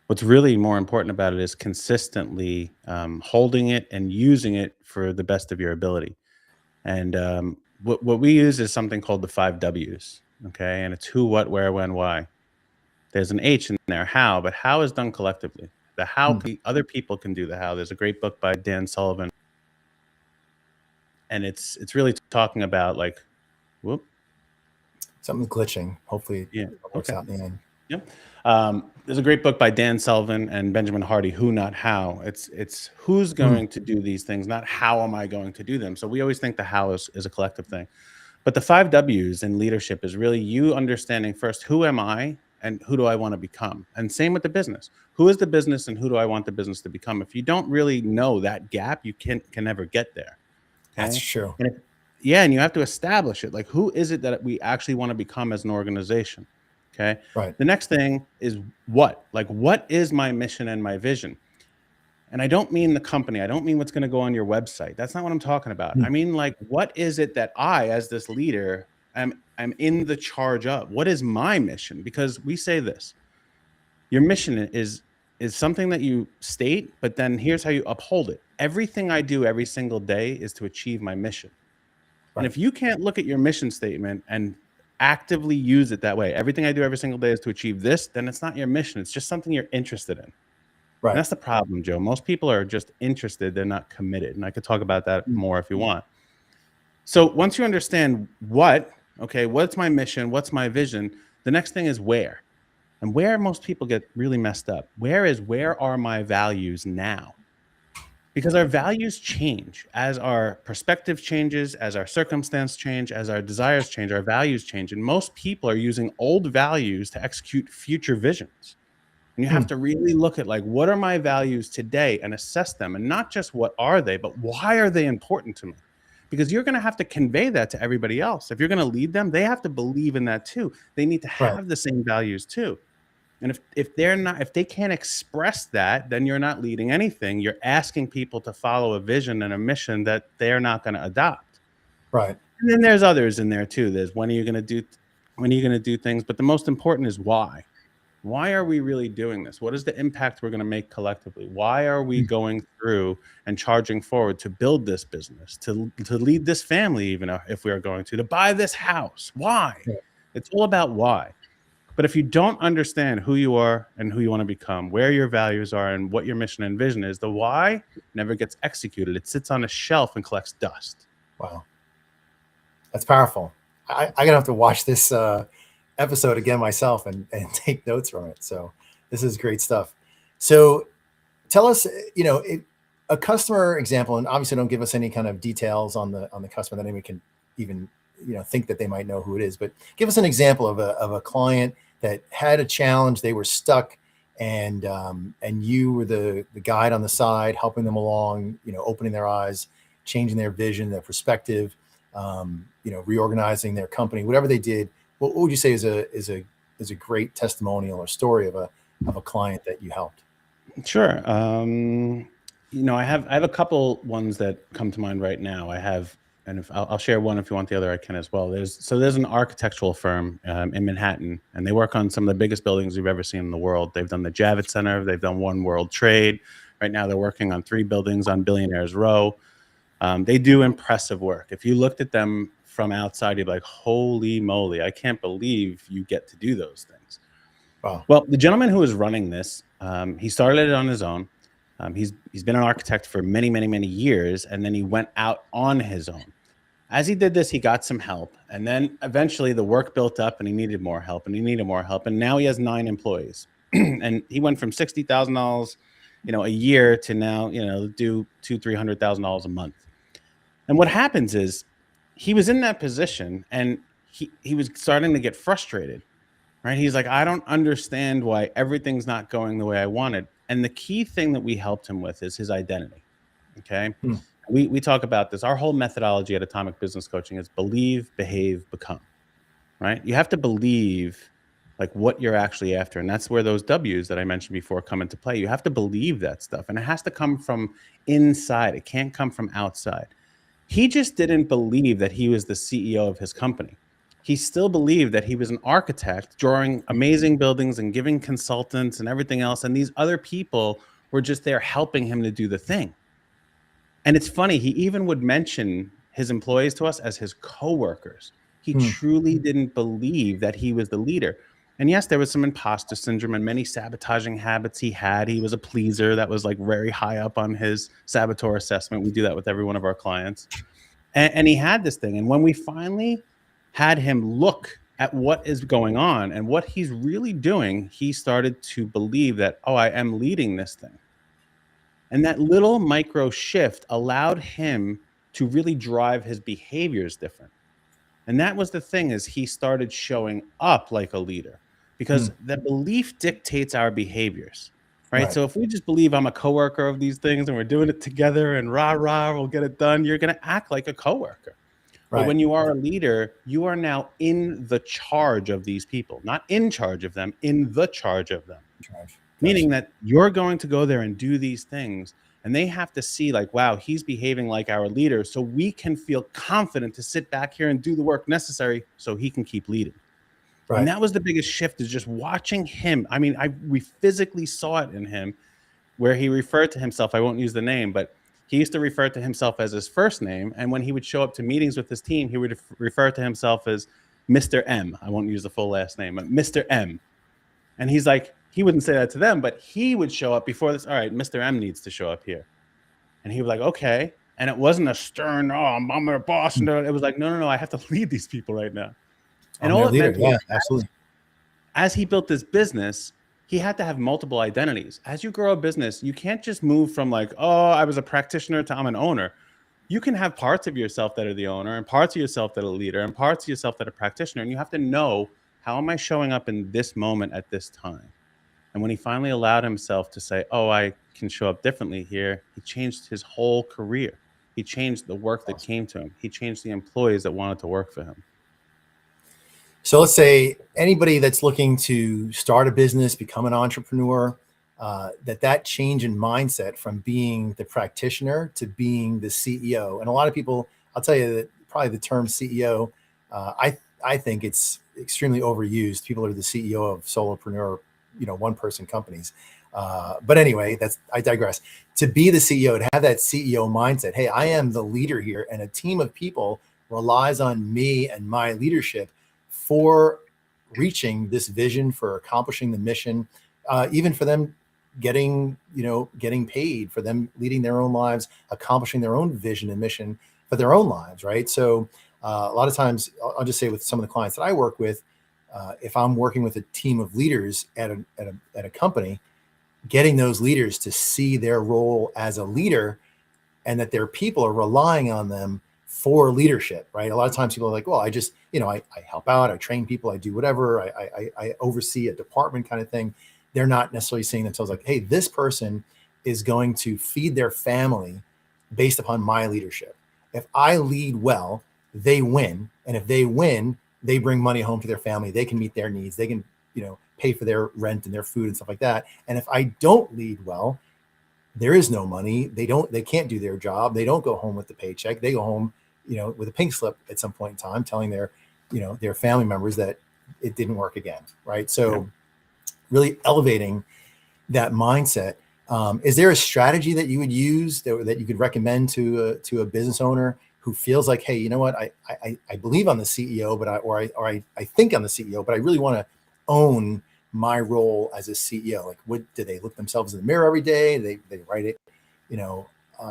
What's really more important about it is consistently holding it and using it for the best of your ability. And what we use is something called the 5 Ws. Okay, and it's who, what, where, when, why. There's an H in there, how, but how is done collectively. The how, other people can do the how. There's a great book by Dan Sullivan, and it's really talking about like, whoop, Something's glitching. Hopefully yeah, it works okay. out in the end. Yep. There's a great book by Dan Sullivan and Benjamin Hardy, Who Not How. It's who's going to do these things, not how am I going to do them. So we always think the how is a collective thing. But the 5 Ws in leadership is really you understanding first, who am I and who do I want to become? And same with the business. Who is the business and who do I want the business to become? If you don't really know that gap, you can never get there. That's Okay. true. And and you have to establish it. Like, who is it that we actually want to become as an organization? Okay. Right. The next thing is what? Like, what is my mission and my vision? And I don't mean the company. I don't mean what's going to go on your website. That's not what I'm talking about. I mean, like, what is it that I, as this leader, am in the charge of? What is my mission? Because we say this: your mission is something that you state, but then here's how you uphold it. Everything I do every single day is to achieve my mission. Right. And if you can't look at your mission statement and actively use it that way, everything I do every single day is to achieve this, then it's not your mission. It's just something you're interested in. Right. And that's the problem, Joe. Most people are just interested. They're not committed. And I could talk about that more if you want. So once you understand what's my mission? What's my vision? The next thing is where. And where most people get really messed up. Where are my values now? Because our values change as our perspective changes, as our circumstance change, as our desires change, our values change. And most people are using old values to execute future visions. And you have to really look at, like, what are my values today and assess them, and not just what are they, but why are they important to me? Because you're going to have to convey that to everybody else. If you're going to lead them, they have to believe in that too. They need to have the same values too. And if they can't express that, then you're not leading anything. You're asking people to follow a vision and a mission that they're not going to adopt. Right. And then there's others in there too. There's when are you going to do things, but the most important is why. Why are we really doing this? What is the impact we're going to make collectively? Why are we going through and charging forward to build this business, to lead this family, even if we are going to buy this house? Why? It's all about why. But if you don't understand who you are and who you want to become, where your values are and what your mission and vision is, the why never gets executed. It sits on a shelf and collects dust. Wow. That's powerful. I'm going to have to watch this episode again myself and take notes from it. So this is great stuff. So tell us, a customer example, and obviously don't give us any kind of details on the customer that anyone can even, think that they might know who it is, but give us an example of a client that had a challenge. They were stuck, and you were the guide on the side, helping them along, opening their eyes, changing their vision, their perspective, reorganizing their company, whatever they did. What would you say is a great testimonial or story of a client that you helped? Sure. I have a couple ones that come to mind right now. And I'll share one. If you want the other, I can as well. There's an architectural firm in Manhattan, and they work on some of the biggest buildings you've ever seen in the world. They've done the Javits Center. They've done One World Trade. Right now, they're working on 3 buildings on Billionaires Row. They do impressive work. If you looked at them from outside, you'd be like, holy moly, I can't believe you get to do those things. Wow. Well, the gentleman who is running this, he started it on his own. He's been an architect for many, many, many years, and then he went out on his own. As he did this, he got some help, and then eventually the work built up, and he needed more help, and now he has 9 employees. And he went from $60,000, a year to now, do $200,000-$300,000 a month. And what happens is, he was in that position, and he was starting to get frustrated, right? He's like, I don't understand why everything's not going the way I wanted. And the key thing that we helped him with is his identity. Okay. We talk about this. Our whole methodology at Atomic Business Coaching is believe, behave, become, right? You have to believe like what you're actually after. And that's where those W's that I mentioned before come into play. You have to believe that stuff, and it has to come from inside. It can't come from outside. He just didn't believe that he was the CEO of his company. He still believed that he was an architect drawing amazing buildings and giving consultants and everything else. And these other people were just there helping him to do the thing. And it's funny, he even would mention his employees to us as his coworkers. He truly didn't believe that he was the leader. And yes, there was some imposter syndrome and many sabotaging habits he had. He was a pleaser. That was like very high up on his saboteur assessment. We do that with every one of our clients. And he had this thing. And when we finally had him look at what is going on and what he's really doing, he started to believe that, oh, I am leading this thing. And that little micro shift allowed him to really drive his behaviors different. And that was the thing, is he started showing up like a leader. because the belief dictates our behaviors, right? Right. So if we just believe I'm a coworker of these things and we're doing it together and rah, rah, we'll get it done, you're going to act like a coworker. But Right. when you are a leader, you are now in the charge of these people, not in charge of them, in the charge of them. Charge. Meaning Gotcha. that you're going to go there and do these things, and they have to see like, wow, he's behaving like our leader, so we can feel confident to sit back here and do the work necessary so he can keep leading. Right. And that was the biggest shift, is just watching him. I mean, we physically saw it in him, where he referred to himself, I won't use the name, but he used to refer to himself as his first name. And when he would show up to meetings with his team, he would refer to himself as Mr. M. I won't use the full last name, but Mr. M. And he's like, he wouldn't say that to them, but he would show up before this. All right, Mr. M needs to show up here. And he was like, okay. And it wasn't a stern, oh, I'm their boss. And it was like, no, I have to lead these people right now. And all it meant was, absolutely. As he built this business, he had to have multiple identities. As you grow a business, you can't just move from like, oh, I was a practitioner to I'm an owner. You can have parts of yourself that are the owner and parts of yourself that are a leader and parts of yourself that are a practitioner. And you have to know, how am I showing up in this moment at this time? And when he finally allowed himself to say, oh, I can show up differently here, he changed his whole career. He changed the work that came to him. He changed the employees that wanted to work for him. So let's say anybody that's looking to start a business, become an entrepreneur, that change in mindset from being the practitioner to being the CEO. And a lot of people, I'll tell you that probably the term CEO, I think it's extremely overused. People are the CEO of solopreneur, one-person companies. But anyway, I digress. To be the CEO, to have that CEO mindset, hey, I am the leader here, and a team of people relies on me and my leadership for reaching this vision, for accomplishing the mission, even for them getting paid, for them leading their own lives, accomplishing their own vision and mission for their own lives, right? So a lot of times, I'll just say with some of the clients that I work with, if I'm working with a team of leaders at a company, getting those leaders to see their role as a leader and that their people are relying on them for leadership, right? A lot of times people are like, well, I just, I help out, I train people, I do whatever, I oversee a department kind of thing. They're not necessarily seeing themselves like, hey, this person is going to feed their family based upon my leadership. If I lead well, they win. And if they win, they bring money home to their family. They can meet their needs. They can, pay for their rent and their food and stuff like that. And if I don't lead well, there is no money. They can't do their job. They don't go home with the paycheck. They go home, with a pink slip at some point in time, telling their family members that it didn't work again. Right. So really elevating that mindset. Is there a strategy that you would use that you could recommend to a business owner who feels like, hey, you know what, I believe I'm the CEO, but I think I'm the CEO, but I really want to own my role as a CEO? Like, do they look themselves in the mirror every day? Do they write it,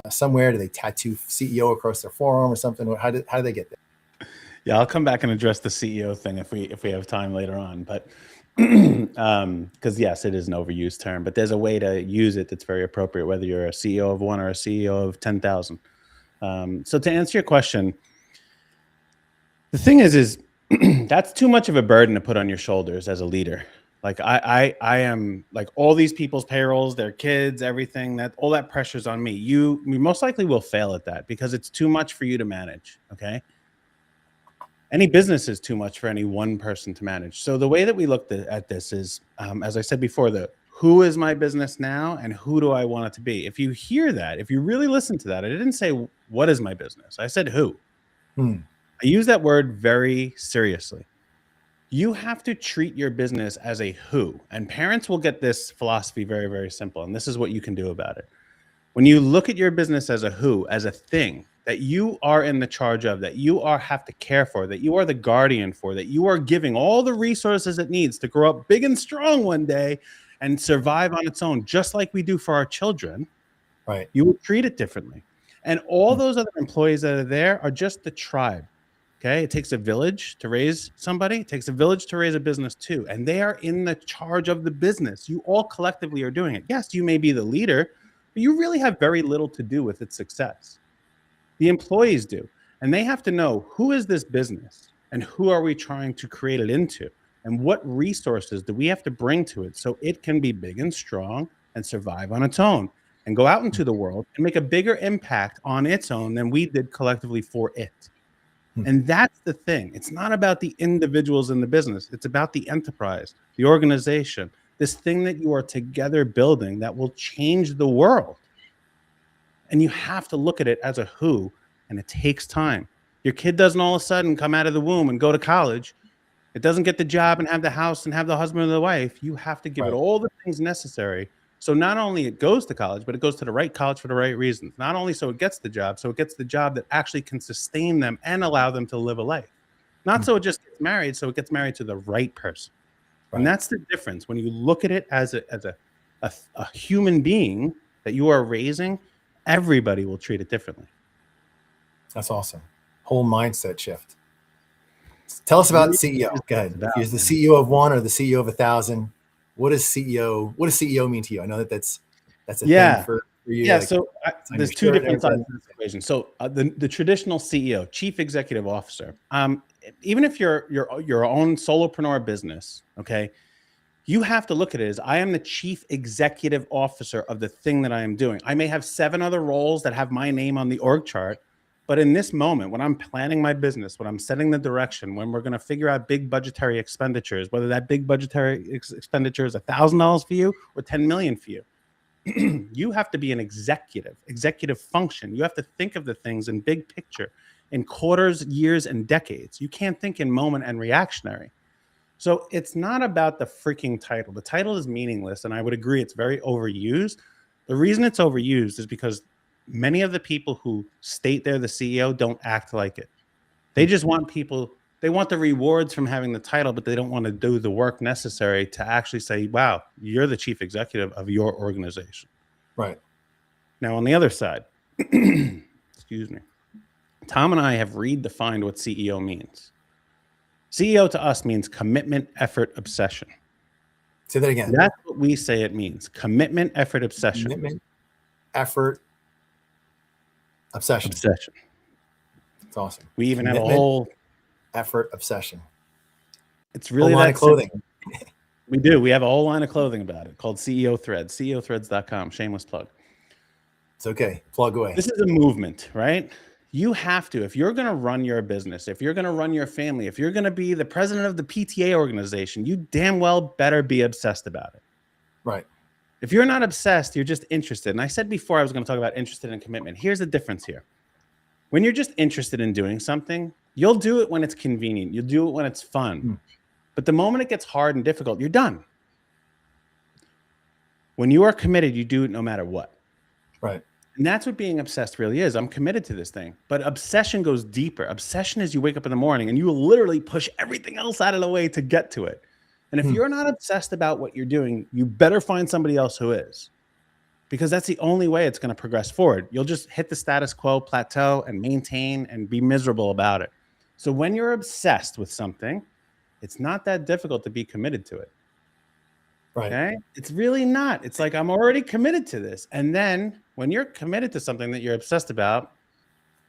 somewhere? Do they tattoo CEO across their forearm or something? How do they get there? Yeah, I'll come back and address the CEO thing if we have time later on. But because yes, it is an overused term, but there's a way to use it that's very appropriate, whether you're a CEO of one or a CEO of 10,000. So to answer your question, the thing is that's too much of a burden to put on your shoulders as a leader. Like I am like all these people's payrolls, their kids, everything, that all that pressure's on me. You most likely will fail at that because it's too much for you to manage. Okay. Any business is too much for any one person to manage. So the way that we looked at this is, as I said before, who is my business now and who do I want it to be? If you hear that, if you really listen to that, I didn't say what is my business. I said who. I use that word very seriously. You have to treat your business as a who. And parents will get this philosophy very, very simple. And this is what you can do about it. When you look at your business as a who, as a thing that you are in the charge of, that you have to care for, that you are the guardian for, that you are giving all the resources it needs to grow up big and strong one day and survive on its own, just like we do for our children, right? You will treat it differently. And all those other employees that are there are just the tribe. Okay, it takes a village to raise somebody. It takes a village to raise a business too. And they are in the charge of the business. You all collectively are doing it. Yes, you may be the leader, but you really have very little to do with its success. The employees do. And they have to know, who is this business and who are we trying to create it into? And what resources do we have to bring to it so it can be big and strong and survive on its own and go out into the world and make a bigger impact on its own than we did collectively for it? And that's the thing. It's not about the individuals in the business. It's about the enterprise, the organization, this thing that you are together building that will change the world. And you have to look at it as a who, and it takes time. Your kid doesn't all of a sudden come out of the womb and go to college. It doesn't get the job and have the house and have the husband or the wife. You have to give it all the things necessary. So not only it goes to college, but it goes to the right college for the right reasons. Not only so it gets the job, so it gets the job that actually can sustain them and allow them to live a life. Not so it just gets married, so it gets married to the right person. And that's the difference. When you look at it as a human being that you are raising, everybody will treat it differently. That's awesome. Whole mindset shift. Tell us about CEO. Go ahead. If you're the CEO of one or the CEO of 1,000, what does CEO mean to you? I know that's a thing for you. Yeah. Like, so there's two different sides of this equation. So the traditional CEO, Chief Executive Officer, even if you're your own solopreneur business, okay, you have to look at it as I am the Chief Executive Officer of the thing that I am doing. I may have 7 other roles that have my name on the org chart, but in this moment, when I'm planning my business, when I'm setting the direction, when we're going to figure out big budgetary expenditures, whether that big budgetary expenditure is $1,000 for you or $10 million for you, you have to be an executive function. You have to think of the things in big picture, in quarters, years, and decades. You can't think in moment and reactionary. So it's not about the freaking title. The title is meaningless, and I would agree it's very overused. The reason it's overused is because many of the people who state they're the CEO don't act like it. They just want people, they want the rewards from having the title, but they don't want to do the work necessary to actually say, wow, you're the chief executive of your organization. Right. Now, on the other side, excuse me, Tom and I have redefined what CEO means. CEO to us means commitment, effort, obsession. Say that again. That's what we say it means. Commitment, effort, obsession. Commitment, effort, obsession. Obsession. It's awesome. We even have a whole effort, obsession. It's really whole line of clothing. We do. We have a whole line of clothing about it called CEO Threads, ceothreads.com. Shameless plug. It's okay. Plug away. This is a movement, right? You have to, if you're going to run your business, if you're going to run your family, if you're going to be the president of the PTA organization, you damn well better be obsessed about it. Right. If you're not obsessed, you're just interested. And I said before I was going to talk about interested and commitment. Here's the difference here. When you're just interested in doing something, you'll do it when it's convenient. You'll do it when it's fun. But the moment it gets hard and difficult, you're done. When you are committed, you do it no matter what. Right. And that's what being obsessed really is. I'm committed to this thing. But obsession goes deeper. Obsession is you wake up in the morning and you will literally push everything else out of the way to get to it. And if you're not obsessed about what you're doing, you better find somebody else who is. Because that's the only way it's going to progress forward. You'll just hit the status quo plateau and maintain and be miserable about it. So when you're obsessed with something, it's not that difficult to be committed to it. Right. Okay? It's really not. It's like, I'm already committed to this. And then when you're committed to something that you're obsessed about,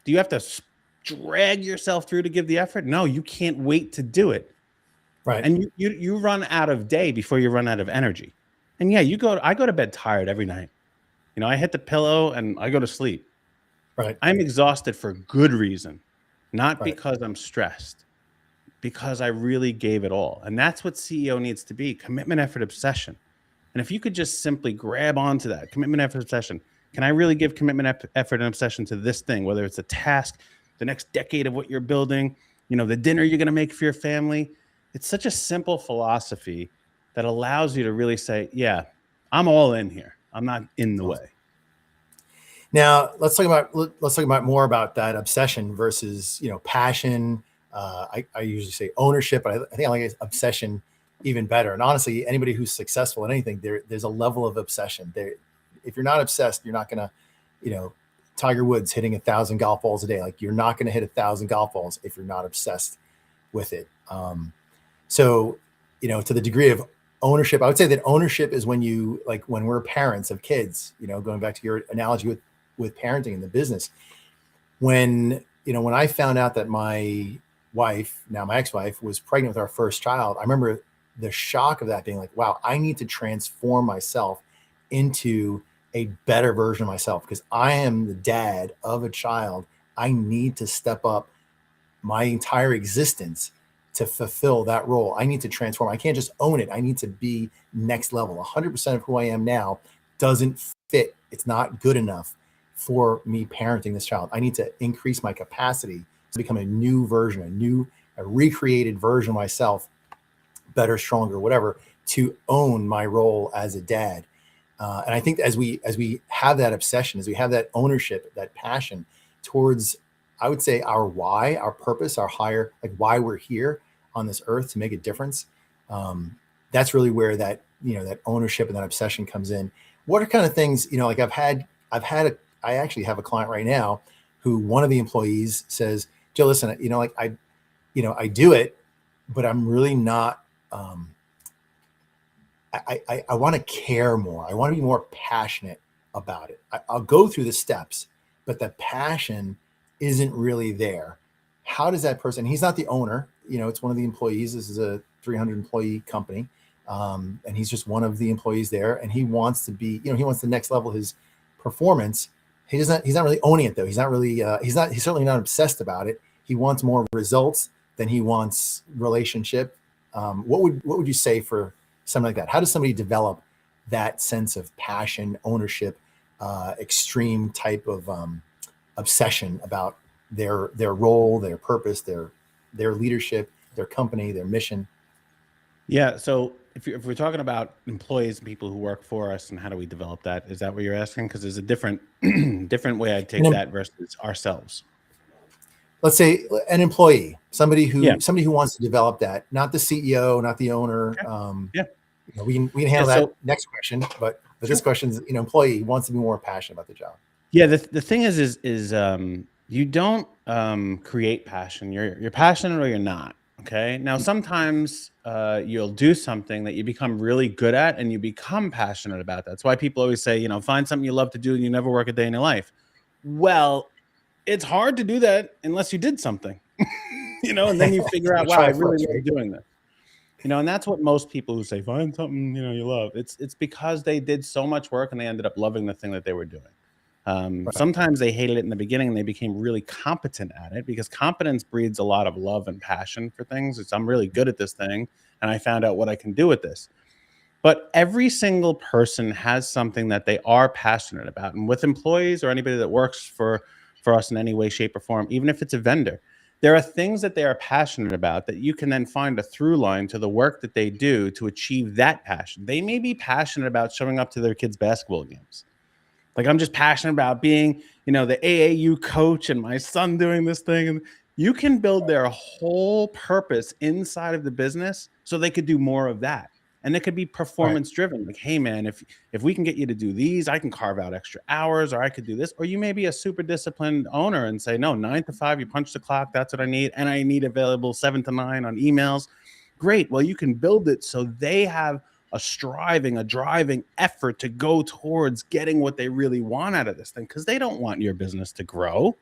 do you have to drag yourself through to give the effort? No, you can't wait to do it. Right. And you run out of day before you run out of energy. And yeah, I go to bed tired every night. You know, I hit the pillow and I go to sleep. Right. I'm exhausted for good reason, not because I'm stressed, because I really gave it all. And that's what CEO needs to be: commitment, effort, obsession. And if you could just simply grab onto that commitment, effort, obsession, can I really give commitment, effort, and obsession to this thing, whether it's a task, the next decade of what you're building, you know, the dinner you're going to make for your family? It's such a simple philosophy that allows you to really say, yeah, I'm all in here. I'm not in the way. Now let's talk about more about that obsession versus, you know, passion. I usually say ownership, but I think I like obsession even better. And honestly, anybody who's successful in anything, there's a level of obsession there. If you're not obsessed, you're not gonna, you know, Tiger Woods hitting 1,000 golf balls a day. Like, you're not gonna hit 1,000 golf balls if you're not obsessed with it. So, you know, to the degree of ownership, I would say that ownership is when you, like, when we're parents of kids, you know, going back to your analogy with parenting in the business, when I found out that my wife, now my ex-wife, was pregnant with our first child, I remember the shock of that being like, wow, I need to transform myself into a better version of myself because I am the dad of a child. I need to step up my entire existence to fulfill that role. I need to transform. I can't just own it. I need to be next level. 100% of who I am now doesn't fit. It's not good enough for me parenting this child. I need to increase my capacity to become a new version, a recreated version of myself, better, stronger, whatever, to own my role as a dad. And I think as we have that obsession, as we have that ownership, that passion towards, I would say, our why, our purpose, our higher, like why we're here on this earth to make a difference. That's really where that, that ownership and that obsession comes in. What are kind of things, like I actually have a client right now who one of the employees says, Joe, listen, I do it, but I'm really not, I want to care more. I want to be more passionate about it. I'll go through the steps, but the passion isn't really there. How does that person, he's not the owner, it's one of the employees. This is a 300 employee company. And he's just one of the employees there. And he wants to be, he wants to next level his performance. He's not really owning it though. He's not really, he's certainly not obsessed about it. He wants more results than he wants relationship. What would you say for something like that? How does somebody develop that sense of passion, ownership, extreme type of obsession about their role, their purpose, their leadership, their company, their mission? Yeah. So if we're talking about employees and people who work for us and how do we develop that, is that what you're asking? Because there's a different way I'd take that versus ourselves. Let's say an employee, somebody who wants to develop that, not the CEO, not the owner. We can handle that next question, but this question is, employee wants to be more passionate about the job. Yeah. The thing is you don't create passion. You're passionate or you're not. Okay. Now, sometimes you'll do something that you become really good at and you become passionate about that. That's why people always say, find something you love to do and you never work a day in your life. Well, it's hard to do that unless you did something, and then you figure out, wow, I really love doing this. And that's what most people who say, find something, you love. It's because they did so much work and they ended up loving the thing that they were doing. Sometimes they hated it in the beginning and they became really competent at it because competence breeds a lot of love and passion for things. I'm really good at this thing and I found out what I can do with this. But every single person has something that they are passionate about. And with employees or anybody that works for us in any way, shape, or form, even if it's a vendor, there are things that they are passionate about that you can then find a through line to the work that they do to achieve that passion. They may be passionate about showing up to their kids' basketball games. Like, I'm just passionate about being, the AAU coach and my son doing this thing. And you can build their whole purpose inside of the business so they could do more of that. And it could be performance driven. Like, hey, man, if we can get you to do these, I can carve out extra hours, or I could do this. Or you may be a super disciplined owner and say, no, 9 to 5, you punch the clock. That's what I need. And I need available 7 to 9 on emails. Great. Well, you can build it so they have a driving effort to go towards getting what they really want out of this thing, because they don't want your business to grow.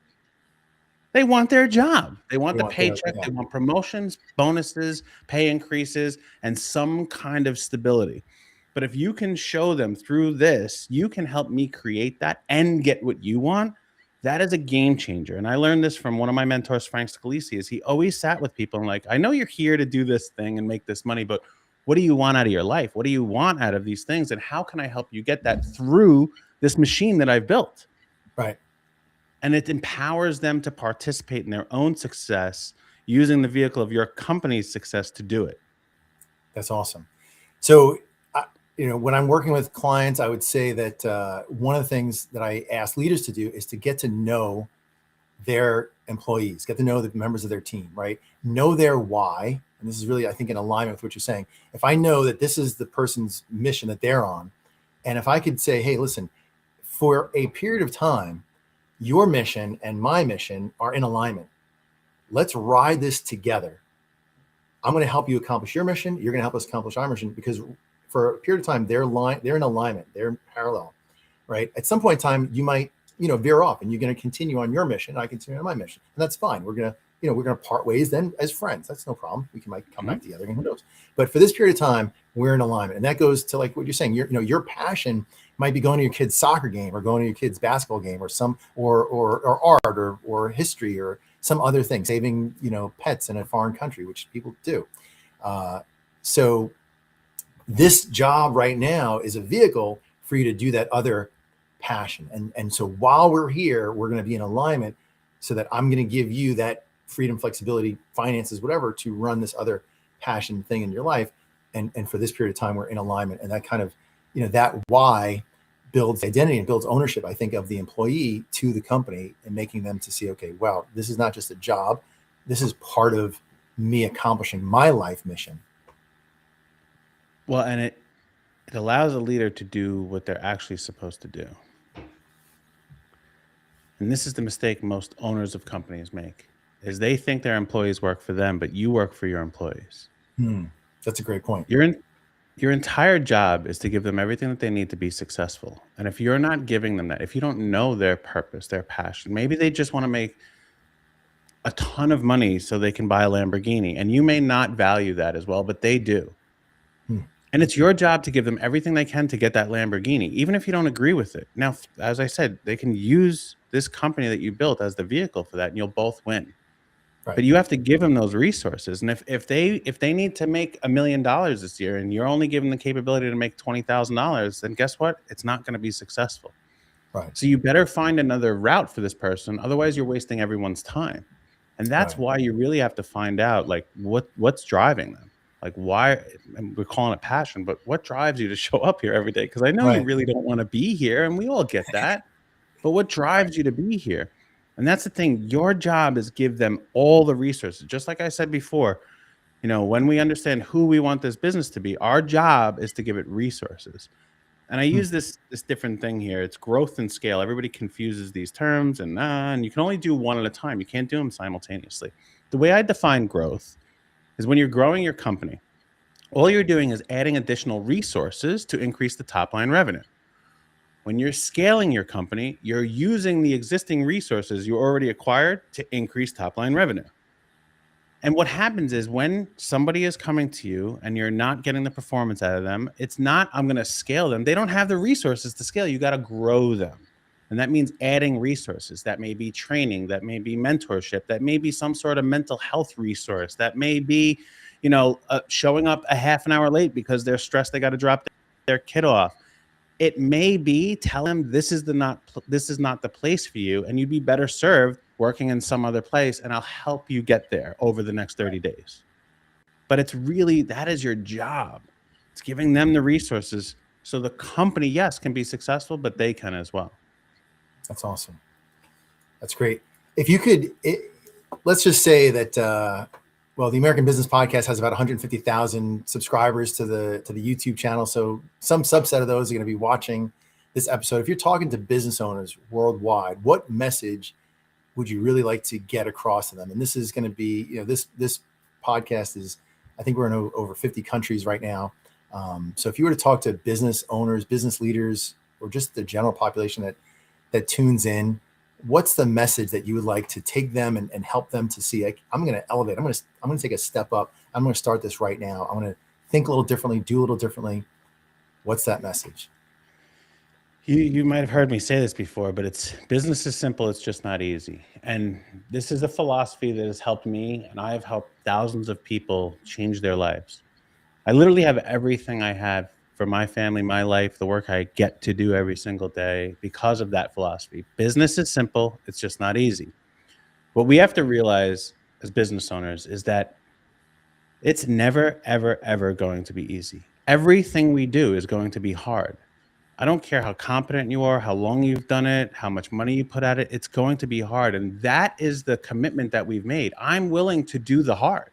They want their job. They want the paycheck. They want promotions, bonuses, pay increases, and some kind of stability. But if you can show them through this, you can help me create that and get what you want. That is a game changer. And I learned this from one of my mentors, Frank Scalisi, is he always sat with people and like, I know you're here to do this thing and make this money, but what do you want out of your life? What do you want out of these things? And how can I help you get that through this machine that I've built? Right. And it empowers them to participate in their own success using the vehicle of your company's success to do it. That's awesome. So, when I'm working with clients, I would say that one of the things that I ask leaders to do is to get to know their employees, get to know the members of their team, right? Know their why. And this is really, I think, in alignment with what you're saying. If I know that this is the person's mission that they're on, and if I could say, hey, listen, for a period of time, your mission and my mission are in alignment. Let's ride this together. I'm going to help you accomplish your mission. You're going to help us accomplish our mission, because for a period of time, they're in alignment. They're parallel, right? At some point in time, you might, veer off and you're going to continue on your mission. I continue on my mission, and that's fine. We're going to we're going to part ways then as friends. That's no problem. We might come back together, and who knows? But for this period of time, we're in alignment. And that goes to like what you're saying. Your passion might be going to your kid's soccer game or going to your kid's basketball game or or art or history or some other thing, saving, pets in a foreign country, which people do. So this job right now is a vehicle for you to do that other passion. And so while we're here, we're going to be in alignment so that I'm going to give you that freedom, flexibility, finances, whatever, to run this other passion thing in your life. And for this period of time, we're in alignment. And that kind of, that why builds identity and builds ownership, I think, of the employee to the company, and making them to see, okay, wow, this is not just a job. This is part of me accomplishing my life mission. Well, and it allows a leader to do what they're actually supposed to do. And this is the mistake most owners of companies make, is they think their employees work for them, but you work for your employees. That's a great point. Your entire job is to give them everything that they need to be successful. And if you're not giving them that, if you don't know their purpose, their passion, maybe they just want to make a ton of money so they can buy a Lamborghini, and you may not value that as well, but they do. And it's your job to give them everything they can to get that Lamborghini, even if you don't agree with it. Now, as I said, they can use this company that you built as the vehicle for that, and you'll both win. Right. But you have to give them those resources. And if they need to make $1 million this year, and you're only giving the capability to make $20,000, then guess what? It's not going to be successful. Right. So you better find another route for this person. Otherwise, you're wasting everyone's time. And that's why you really have to find out, like, what's driving them. Like, why, and we're calling it passion, but what drives you to show up here every day? Because I know you really don't want to be here, and we all get that. But what drives you to be here? And that's the thing. Your job is give them all the resources. Just like I said before, when we understand who we want this business to be, our job is to give it resources. And I use this different thing here. It's growth and scale. Everybody confuses these terms, and you can only do one at a time. You can't do them simultaneously. The way I define growth is when you're growing your company, all you're doing is adding additional resources to increase the top line revenue. When you're scaling your company, you're using the existing resources you already acquired to increase top line revenue. And what happens is when somebody is coming to you and you're not getting the performance out of them, it's not, I'm going to scale them. They don't have the resources to scale. You got to grow them. And that means adding resources. That may be training, that may be mentorship, that may be some sort of mental health resource, that may be, showing up a half an hour late because they're stressed they got to drop their kid off. It may be tell them this is not the place for you, and you'd be better served working in some other place, and I'll help you get there over the next 30 days. But it's really, that is your job. It's giving them the resources so the company, yes, can be successful, but they can as well. That's awesome. That's great. If you could, let's just say that, the American Business Podcast has about 150,000 subscribers to the YouTube channel. So some subset of those are going to be watching this episode. If you're talking to business owners worldwide, what message would you really like to get across to them? And this is going to be, this podcast is, I think we're in over 50 countries right now. So if you were to talk to business owners, business leaders, or just the general population that tunes in, what's the message that you would like to take them and help them to see? I'm going to elevate. I'm going to take a step up. I'm going to start this right now. I'm going to think a little differently, do a little differently. What's that message? You might have heard me say this before, but business is simple. It's just not easy. And this is a philosophy that has helped me, and I have helped thousands of people change their lives. I literally have everything I have for my family, my life, the work I get to do every single day because of that philosophy. Business is simple. It's just not easy. What we have to realize as business owners is that it's never, ever, ever going to be easy. Everything we do is going to be hard. I don't care how competent you are, how long you've done it, how much money you put at it. It's going to be hard. And that is the commitment that we've made. I'm willing to do the hard.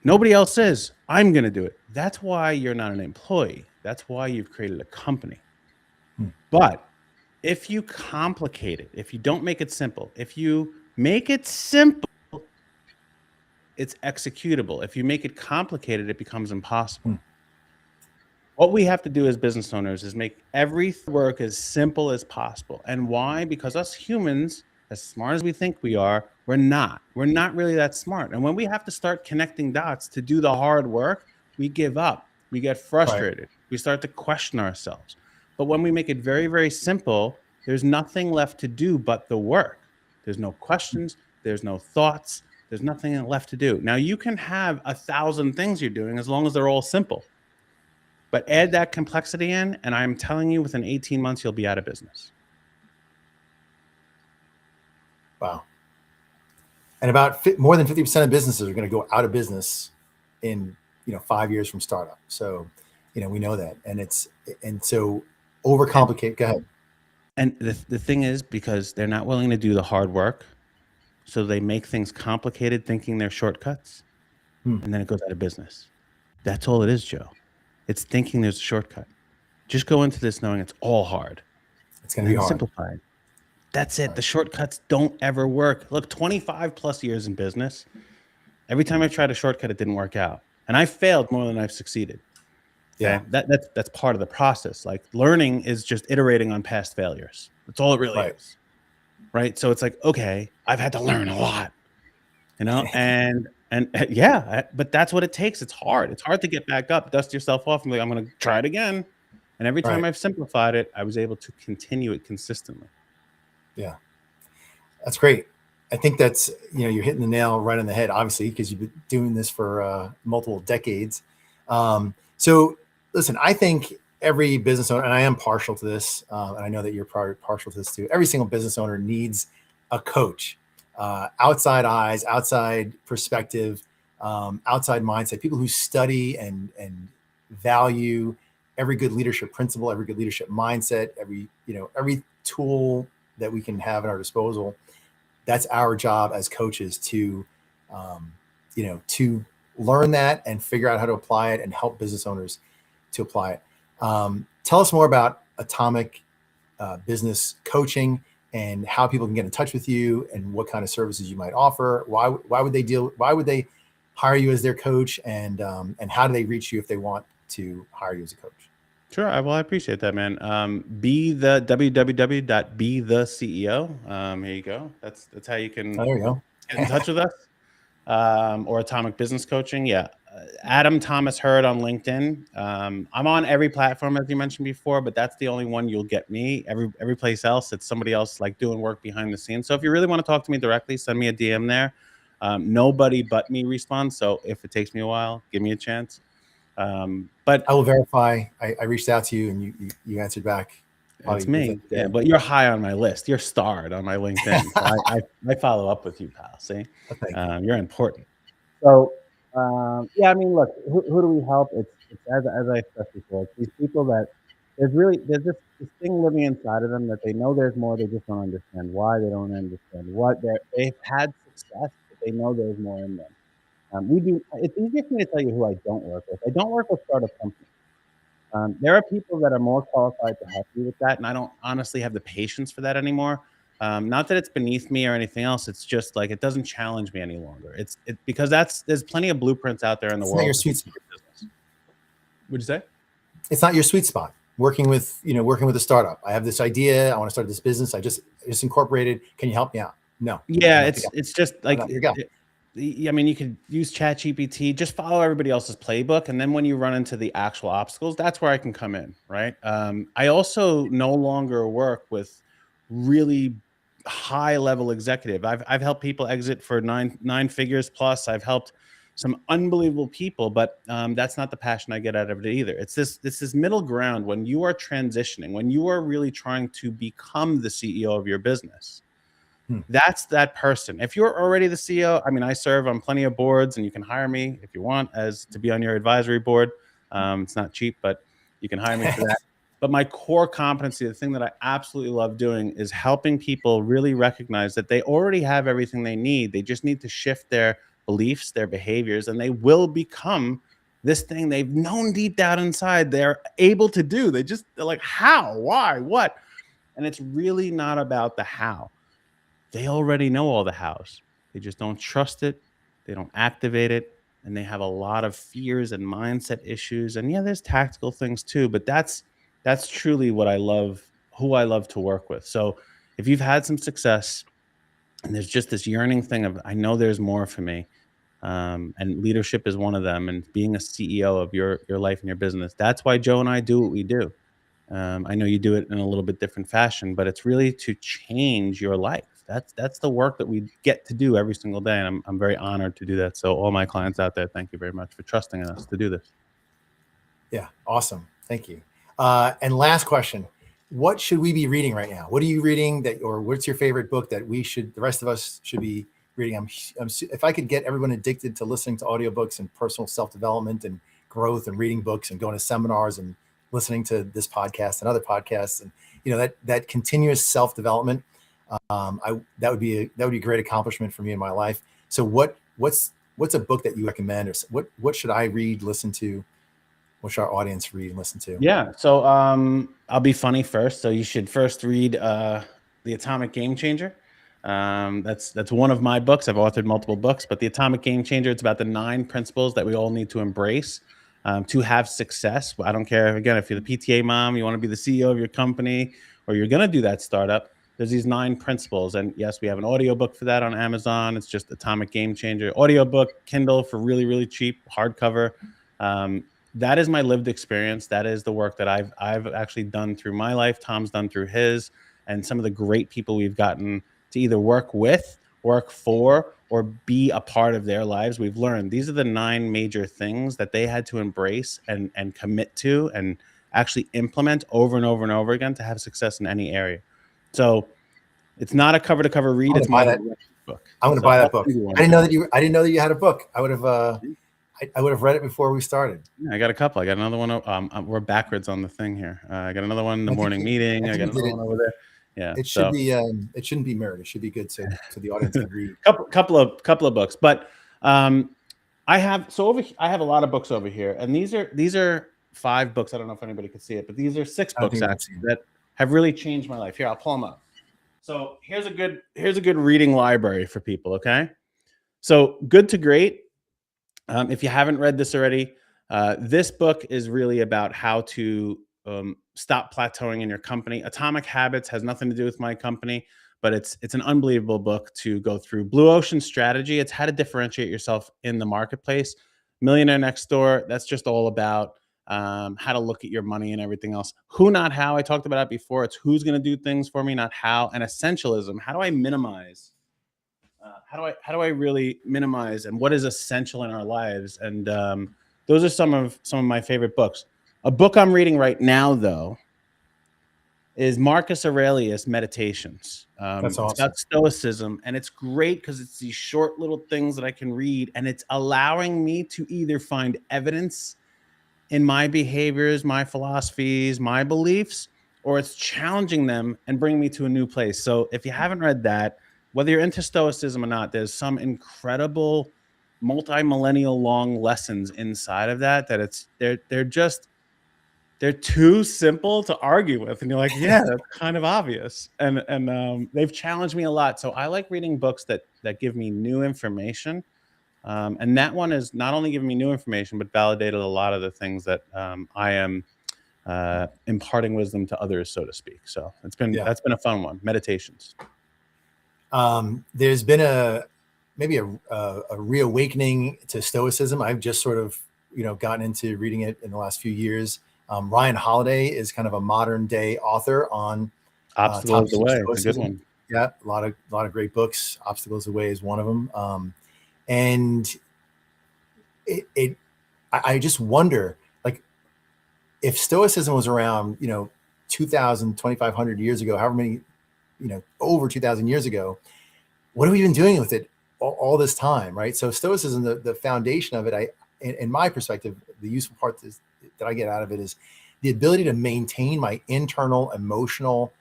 Nobody else says, I'm going to do it. That's why you're not an employee. That's why you've created a company. But if you complicate it, if you don't make it simple, if you make it simple, it's executable. If you make it complicated, it becomes impossible. What we have to do as business owners is make every work as simple as possible. And why? Because us humans as smart as we think we are, we're not. We're not really that smart. And when we have to start connecting dots to do the hard work, we give up. We get frustrated. We start to question ourselves. But when we make it very, very simple, there's nothing left to do but the work. There's no questions. There's no thoughts. There's nothing left to do. Now, you can have 1,000 things you're doing as long as they're all simple. But add that complexity in, and I'm telling you, within 18 months, you'll be out of business. Wow. And about more than 50% of businesses are going to go out of business in 5 years from startup. So, we know that, and so overcomplicate. Go ahead. And the thing is, because they're not willing to do the hard work, so they make things complicated, thinking they're shortcuts, and then it goes out of business. That's all it is, Joe. It's thinking there's a shortcut. Just go into this knowing it's all hard. It's going to be hard. Simplify it. That's it. The shortcuts don't ever work. Look, 25 plus years in business. Every time I tried a shortcut, it didn't work out. And I failed more than I've succeeded. Yeah. That's part of the process. Like, learning is just iterating on past failures. That's all it really is. Right. So it's like, okay, I've had to learn a lot, and yeah, but that's what it takes. It's hard. It's hard to get back up, dust yourself off, and be like, I'm going to try it again. And every time I've simplified it, I was able to continue it consistently. Yeah. That's great. I think that's, you're hitting the nail right on the head, obviously, because you've been doing this for multiple decades. So listen, I think every business owner, and I am partial to this, and I know that you're probably partial to this too. Every single business owner needs a coach, outside eyes, outside perspective, outside mindset, people who study and value every good leadership principle, every good leadership mindset, every tool that we can have at our disposal. That's our job as coaches to learn that and figure out how to apply it and help business owners to apply it. Tell us more about Atomic Business Coaching and how people can get in touch with you and what kind of services you might offer. Why would they hire you as their coach, and how do they reach you if they want to hire you as a coach? Sure. Well, I appreciate that, man. Be the www.betheceo. Here you go. That's how you can there you go. Get in touch with us. Or Atomic Business Coaching. Yeah. Adam Thomas Hurd on LinkedIn. I'm on every platform, as you mentioned before, but that's the only one you'll get me. Every place else, it's somebody else like doing work behind the scenes. So if you really want to talk to me directly, send me a DM there. Nobody but me responds. So if it takes me a while, give me a chance. But I will verify. I reached out to you and you answered back. It's me. Yeah, but you're high on my list. You're starred on my LinkedIn. So I follow up with you, pal. See, you're important. So, yeah, I mean, look, who do we help? It's as I stressed before, it's these people that there's this thing living inside of them that they know there's more. They just don't understand why. They don't understand what they've had success, but they know there's more in them. It's easier for me to tell you who I don't work with. I don't work with startup companies. There are people that are more qualified to help you with that, and I don't honestly have the patience for that anymore. Not that it's beneath me or anything else. It's just like it doesn't challenge me any longer. It's because there's plenty of blueprints out there in the world. Not your sweet spot. What'd you say? It's not your sweet spot. Working with a startup. I have this idea. I want to start this business. I just incorporated. Can you help me out? No. Yeah, it's just like. I mean, you could use ChatGPT, just follow everybody else's playbook. And then when you run into the actual obstacles, that's where I can come in, right? I also no longer work with really high level executive. I've helped people exit for nine figures plus. I've helped some unbelievable people, but that's not the passion I get out of it either. It's this middle ground when you are transitioning, when you are really trying to become the CEO of your business. That's that person. If you're already the CEO, I mean, I serve on plenty of boards, and you can hire me if you want as to be on your advisory board. It's not cheap, but you can hire me for that. But my core competency, the thing that I absolutely love doing, is helping people really recognize that they already have everything they need. They just need to shift their beliefs, their behaviors, and they will become this thing they've known deep down inside they're able to do. They're like, how, why, what? And it's really not about the how. They already know all the hows. They just don't trust it. They don't activate it. And they have a lot of fears and mindset issues. And yeah, there's tactical things too, but that's truly what I love, who I love to work with. So if you've had some success, And there's just this yearning thing of, I know there's more for me. And leadership is one of them. And being a CEO of your life and your business. That's why Joe and I do what we do. I know you do it in a little bit different fashion, but it's really to change your life. That's the work that we get to do every single day. And I'm very honored to do that. So all my clients out there, thank you very much for trusting in us to do this. Yeah. Awesome. Thank you. And last question, what should we be reading right now? What are you reading or what's your favorite book that the rest of us should be reading? If I could get everyone addicted to listening to audiobooks and personal self-development and growth and reading books and going to seminars and listening to this podcast and other podcasts, and that continuous self-development, that would be a great accomplishment for me in my life. So what's a book that you recommend, or what should I read, listen to? What should our audience read and listen to? Yeah. So I'll be funny first. So you should first read The Atomic Game Changer. That's one of my books. I've authored multiple books, but The Atomic Game Changer, it's about the 9 principles that we all need to embrace to have success. I don't care, again, if you're the PTA mom, you want to be the CEO of your company, or you're going to do that startup, there's these 9 principles. And yes, we have an audiobook for that on Amazon. It's just Atomic Game Changer. Audiobook, Kindle for really, really cheap, hardcover. That is my lived experience. That is the work that I've actually done through my life. Tom's done through his, and some of the great people we've gotten to either work with, work for, or be a part of their lives. We've learned these are the 9 major things that they had to embrace and commit to and actually implement over and over and over again to have success in any area. So it's not a cover to cover read. It's my book. I'm going to buy that book. I didn't know that you had a book. I would have read it before we started. Yeah, I got a couple. I got another one. We're backwards on the thing here. I got another one in the morning meeting. I got another one over there. Yeah, it should be. It shouldn't be mirrored. It should be good so the audience can read. couple of books, but I have a lot of books over here, and these are 5 books. I don't know if anybody can see it, but these are 6 books actually that have really changed my life. Here, I'll pull them up. So here's a good reading library for people. Okay, so Good to Great. If you haven't read this already, this book is really about how to stop plateauing in your company. Atomic Habits has nothing to do with my company, but it's an unbelievable book to go through. Blue Ocean Strategy, it's how to differentiate yourself in the marketplace. Millionaire Next Door, that's just all about how to look at your money and everything else. Who, Not How, I talked about it before. It's who's going to do things for me, not how. And Essentialism, how do I minimize? How do I really minimize, and what is essential in our lives? And those are some of my favorite books. A book I'm reading right now, though, is Marcus Aurelius' Meditations. That's awesome. It's about Stoicism, and it's great because it's these short little things that I can read, and it's allowing me to either find evidence in my behaviors, my philosophies, my beliefs, or it's challenging them and bringing me to a new place. So if you haven't read that, whether you're into Stoicism or not, there's some incredible multi-millennial long lessons inside of that they're too simple to argue with. And you're like, yeah, that's kind of obvious. And they've challenged me a lot. So I like reading books that give me new information. And that one is not only giving me new information, but validated a lot of the things that I am imparting wisdom to others, so to speak. So that's been a fun one. Meditations. There's been maybe a reawakening to Stoicism. I've just sort of, gotten into reading it in the last few years. Ryan Holiday is kind of a modern day author on Obstacles Away. It's a good one. Yeah, a lot of great books. Obstacles Away is one of them. And I just wonder, like, if Stoicism was around, 2,000, 2,500 years ago, however many, over 2,000 years ago, what have we been doing with it all this time, right? So Stoicism, the foundation of it, in my perspective, the useful part that I get out of it is the ability to maintain my internal emotional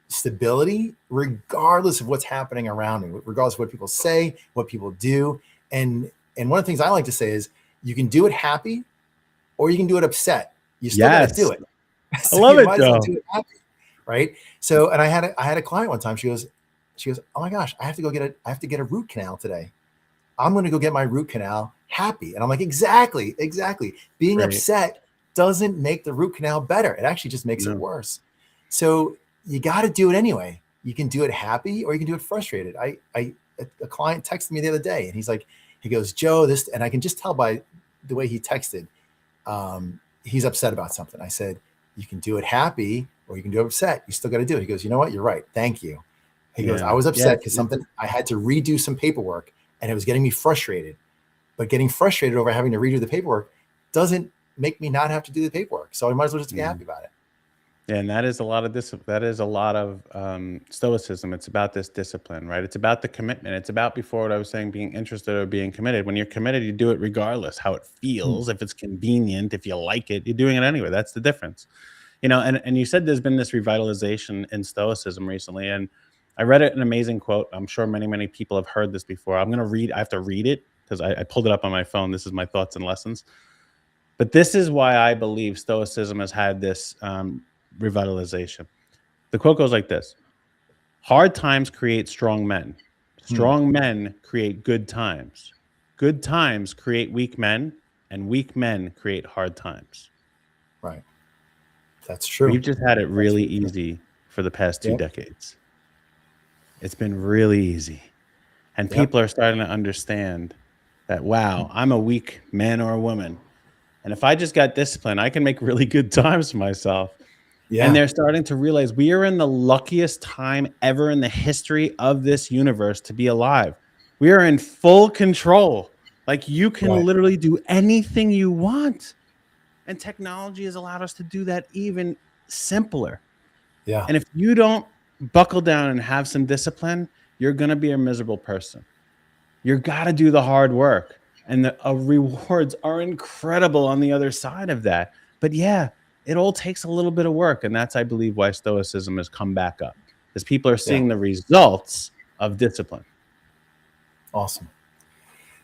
stability, regardless of what's happening around me, regardless of what people say, what people do. And one of the things I like to say is you can do it happy or you can do it upset. You still got to do it. So I love it, Joe. Do it happy, right? So, and I had a client one time. She goes, oh my gosh, I have to get a root canal today. I'm going to go get my root canal happy. And I'm like, exactly. Being upset doesn't make the root canal better. It actually just makes it worse. So you got to do it anyway. you can do it happy or you can do it frustrated. A client texted me the other day, and he goes, Joe, this, and I can just tell by the way he texted, he's upset about something. I said, you can do it happy or you can do it upset. You still got to do it. He goes, you know what? You're right. Thank you. He goes, I was upset because I had to redo some paperwork and it was getting me frustrated. But getting frustrated over having to redo the paperwork doesn't make me not have to do the paperwork. So I might as well just be happy about it. Yeah, and that is a lot of that is a lot of stoicism. It's about this discipline, right? It's about the commitment. It's about, before what I was saying, being interested or being committed. When you're committed, you do it regardless how it feels. If it's convenient, if you like it, you're doing it anyway. That's the difference. And you said there's been this revitalization in stoicism recently, and I read an amazing quote. I'm sure many people have heard this before. I have to read it because I pulled it up on my phone. This is my thoughts and lessons. But this is why I believe stoicism has had this revitalization. The quote goes like this: hard times create strong men. Strong men create good times. Good times create weak men, and weak men create hard times. Right. That's true. We've just had it really easy for the past 2 decades. It's been really easy. And people are starting to understand that, wow, I'm a weak man or a woman. And if I just got discipline, I can make really good times for myself. Yeah. And they're starting to realize we are in the luckiest time ever in the history of this universe to be alive. We are in full control. Like, you can literally do anything you want. And technology has allowed us to do that even simpler. Yeah. And if you don't buckle down and have some discipline, you're going to be a miserable person. You got to do the hard work. And the rewards are incredible on the other side of that. But yeah, it all takes a little bit of work. And that's, I believe, why stoicism has come back up, because people are seeing the results of discipline. Awesome.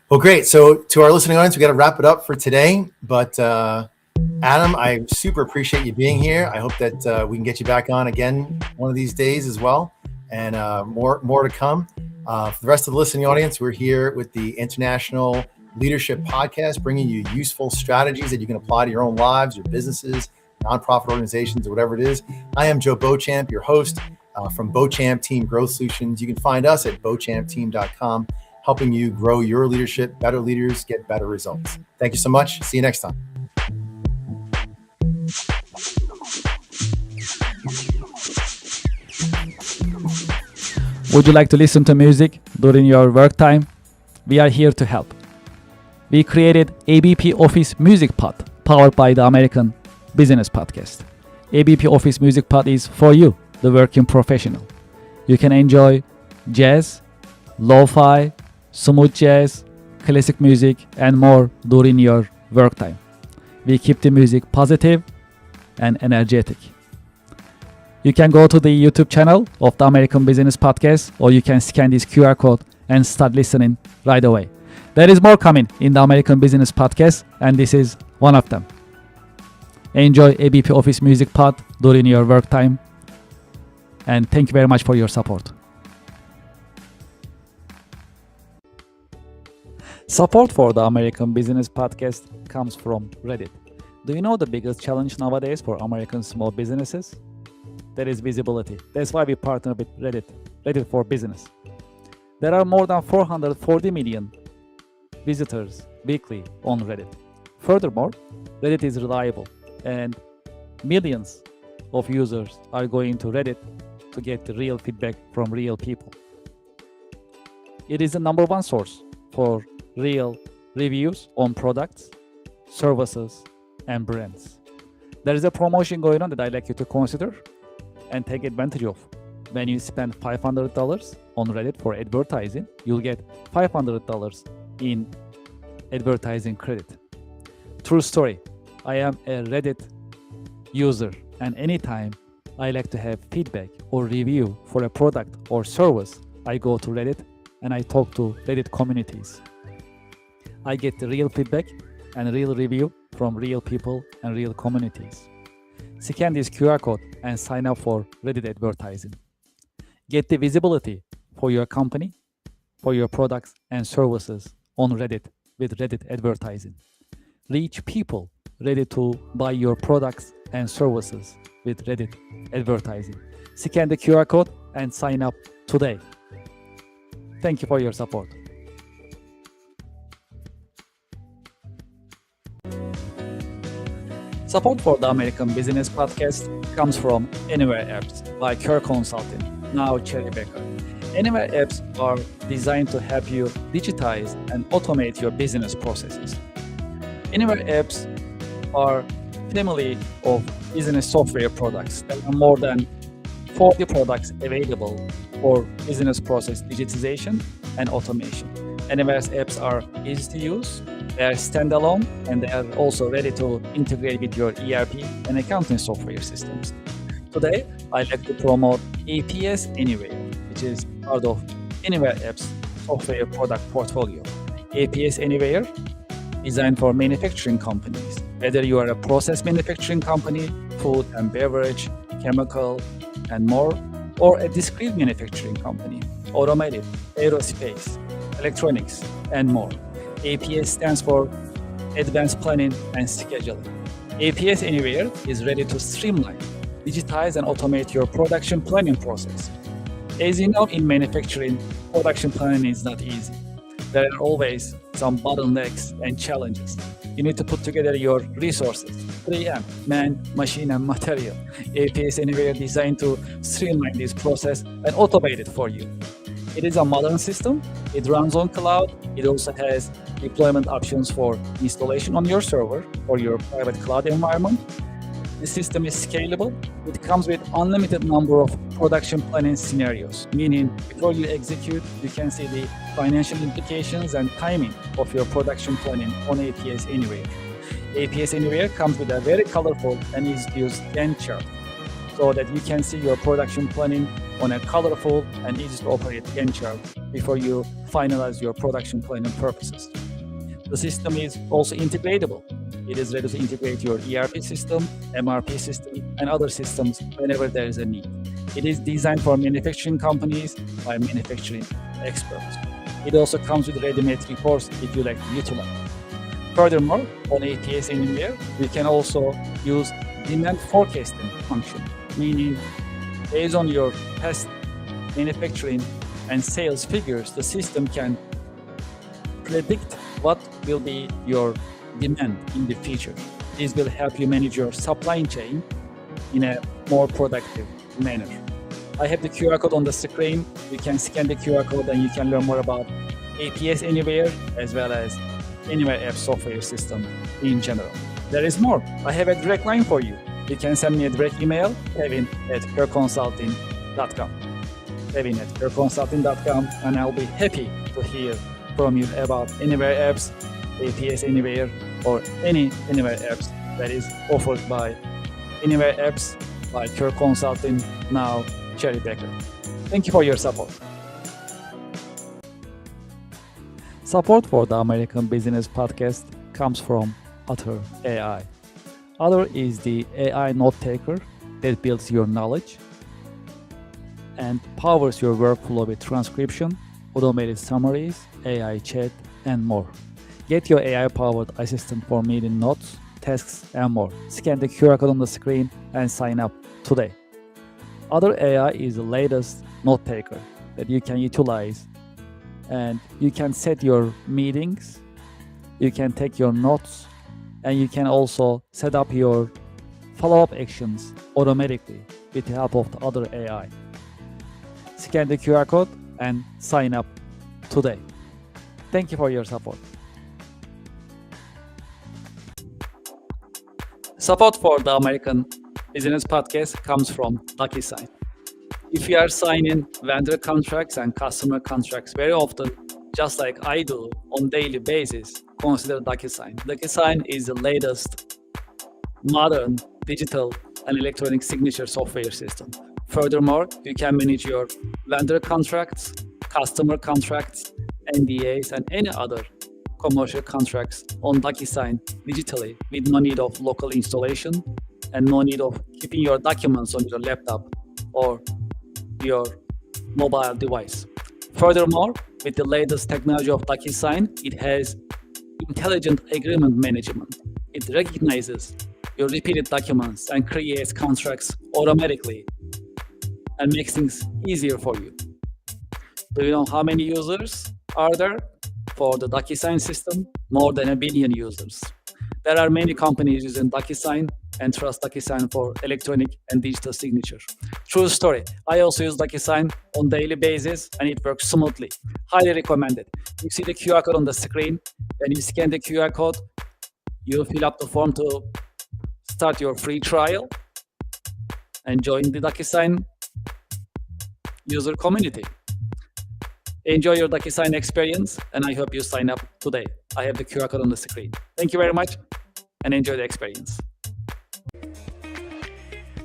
Well, great. So to our listening audience, we got to wrap it up for today. But Adam, I super appreciate you being here. I hope that we can get you back on again one of these days as well. And more to come. For the rest of the listening audience, we're here with the International Leadership Podcast, bringing you useful strategies that you can apply to your own lives, your businesses, nonprofit organizations, or whatever it is. I am Joe Beauchamp, your host from Beauchamp Team Growth Solutions. You can find us at beauchampteam.com, helping you grow your leadership. Better leaders get better results. Thank you so much. See you next time. Would you like to listen to music during your work time? We are here to help. We created ABP Office Music Pod, powered by the American Business Podcast. ABP Office Music Pod is for you, the working professional. You can enjoy jazz, lo-fi, smooth jazz, classic music, and more during your work time. We keep the music positive and energetic. You can go to the YouTube channel of the American Business Podcast, or you can scan this QR code and start listening right away. There is more coming in the American Business Podcast, and this is one of them. Enjoy ABP Office Music Pod during your work time, and thank you very much for your support. Support for the American Business Podcast comes from Reddit. Do you know the biggest challenge nowadays for American small businesses? That is visibility. That's why we partner with Reddit for Business. There are more than 440 million visitors weekly on Reddit. Furthermore, Reddit is reliable, and millions of users are going to Reddit to get the real feedback from real people. It is the number one source for real reviews on products, services, and brands. There is a promotion going on that I'd like you to consider and take advantage of. When you spend $500 on Reddit for advertising, you'll get $500 in advertising credit. True story. I am a Reddit user, and anytime I like to have feedback or review for a product or service, I go to Reddit and I talk to Reddit communities. I get the real feedback and real review from real people and real communities. Scan this QR code and sign up for Reddit advertising. Get the visibility for your company, for your products and services on Reddit with Reddit advertising. Reach people ready to buy your products and services with Reddit advertising. Scan the QR code and sign up today. Thank you for your support. Support for the American Business Podcast comes from Anywhere Apps by Kerr Consulting, now Cherry Baker. Anywhere Apps are designed to help you digitize and automate your business processes. Anywhere Apps are family of business software products. There are more than 40 products available for business process digitization and automation. Anywhere's apps are easy to use, they are standalone, and they are also ready to integrate with your ERP and accounting software systems. Today, I'd like to promote APS Anywhere, which is part of Anywhere Apps software product portfolio. APS Anywhere, designed for manufacturing companies. Whether you are a process manufacturing company, food and beverage, chemical, and more, or a discrete manufacturing company, automotive, aerospace, electronics, and more. APS stands for Advanced Planning and Scheduling. APS Anywhere is ready to streamline, digitize, and automate your production planning process. As you know, in manufacturing, production planning is not easy. There are always some bottlenecks and challenges. You need to put together your resources, 3M, man, machine, and material. APS Anywhere designed to streamline this process and automate it for you. It is a modern system. It runs on cloud. It also has deployment options for installation on your server or your private cloud environment. The system is scalable. It comes with unlimited number of production planning scenarios, meaning before you execute, you can see the financial implications and timing of your production planning on APS Anywhere. APS Anywhere comes with a very colorful and easy-to-use Gantt chart so that you can see your production planning on a colorful and easy-to-operate Gantt chart before you finalize your production planning purposes. The system is also integratable. It is ready to integrate your ERP system, MRP system, and other systems whenever there is a need. It is designed for manufacturing companies by manufacturing experts. It also comes with ready-made reports if you like to utilize. Furthermore, on APS Anywhere, you can also use demand forecasting function, meaning based on your past manufacturing and sales figures, the system can predict what will be your demand in the future. This will help you manage your supply chain in a more productive manner. I have the QR code on the screen. You can scan the QR code and you can learn more about APS Anywhere as well as Anywhere App software system in general. There is more. I have a direct line for you. You can send me a direct email, kevin@kerconsulting.com. kevin@kerconsulting.com, and I'll be happy to hear from you about Anywhere Apps, APS Anywhere, or any Anywhere Apps that is offered by Anywhere Apps by Kerr Consulting, now Cherry Baker. Thank you for your support. Support for the American Business Podcast comes from Otter AI. Otter is the AI note taker that builds your knowledge and powers your workflow with transcription, automated summaries, AI chat, and more. Get your AI-powered assistant for meeting notes, tasks, and more. Scan the QR code on the screen and sign up today. Otter AI is the latest note taker that you can utilize, and you can set your meetings, you can take your notes, and you can also set up your follow-up actions automatically with the help of the Otter AI. Scan the QR code and sign up today. Thank you for your support. Support for the American Business Podcast comes from DocuSign. If you are signing vendor contracts and customer contracts very often, just like I do on daily basis, consider DocuSign. DocuSign is the latest modern digital and electronic signature software system. Furthermore, you can manage your vendor contracts, customer contracts, NDAs, and any other commercial contracts on DocuSign digitally with no need of local installation and no need of keeping your documents on your laptop or your mobile device. Furthermore, with the latest technology of DocuSign, it has intelligent agreement management. It recognizes your repeated documents and creates contracts automatically and makes things easier for you. Do you know how many users are there for the DocuSign system? More than 1 billion users. There are many companies using DocuSign and trust DocuSign for electronic and digital signature. True story. I also use DocuSign on daily basis and it works smoothly. Highly recommended. You see the QR code on the screen. When you scan the QR code, you fill up the form to start your free trial and join the DocuSign user community. Enjoy your DocuSign experience, and I hope you sign up today. I have the QR code on the screen. Thank you very much, and enjoy the experience.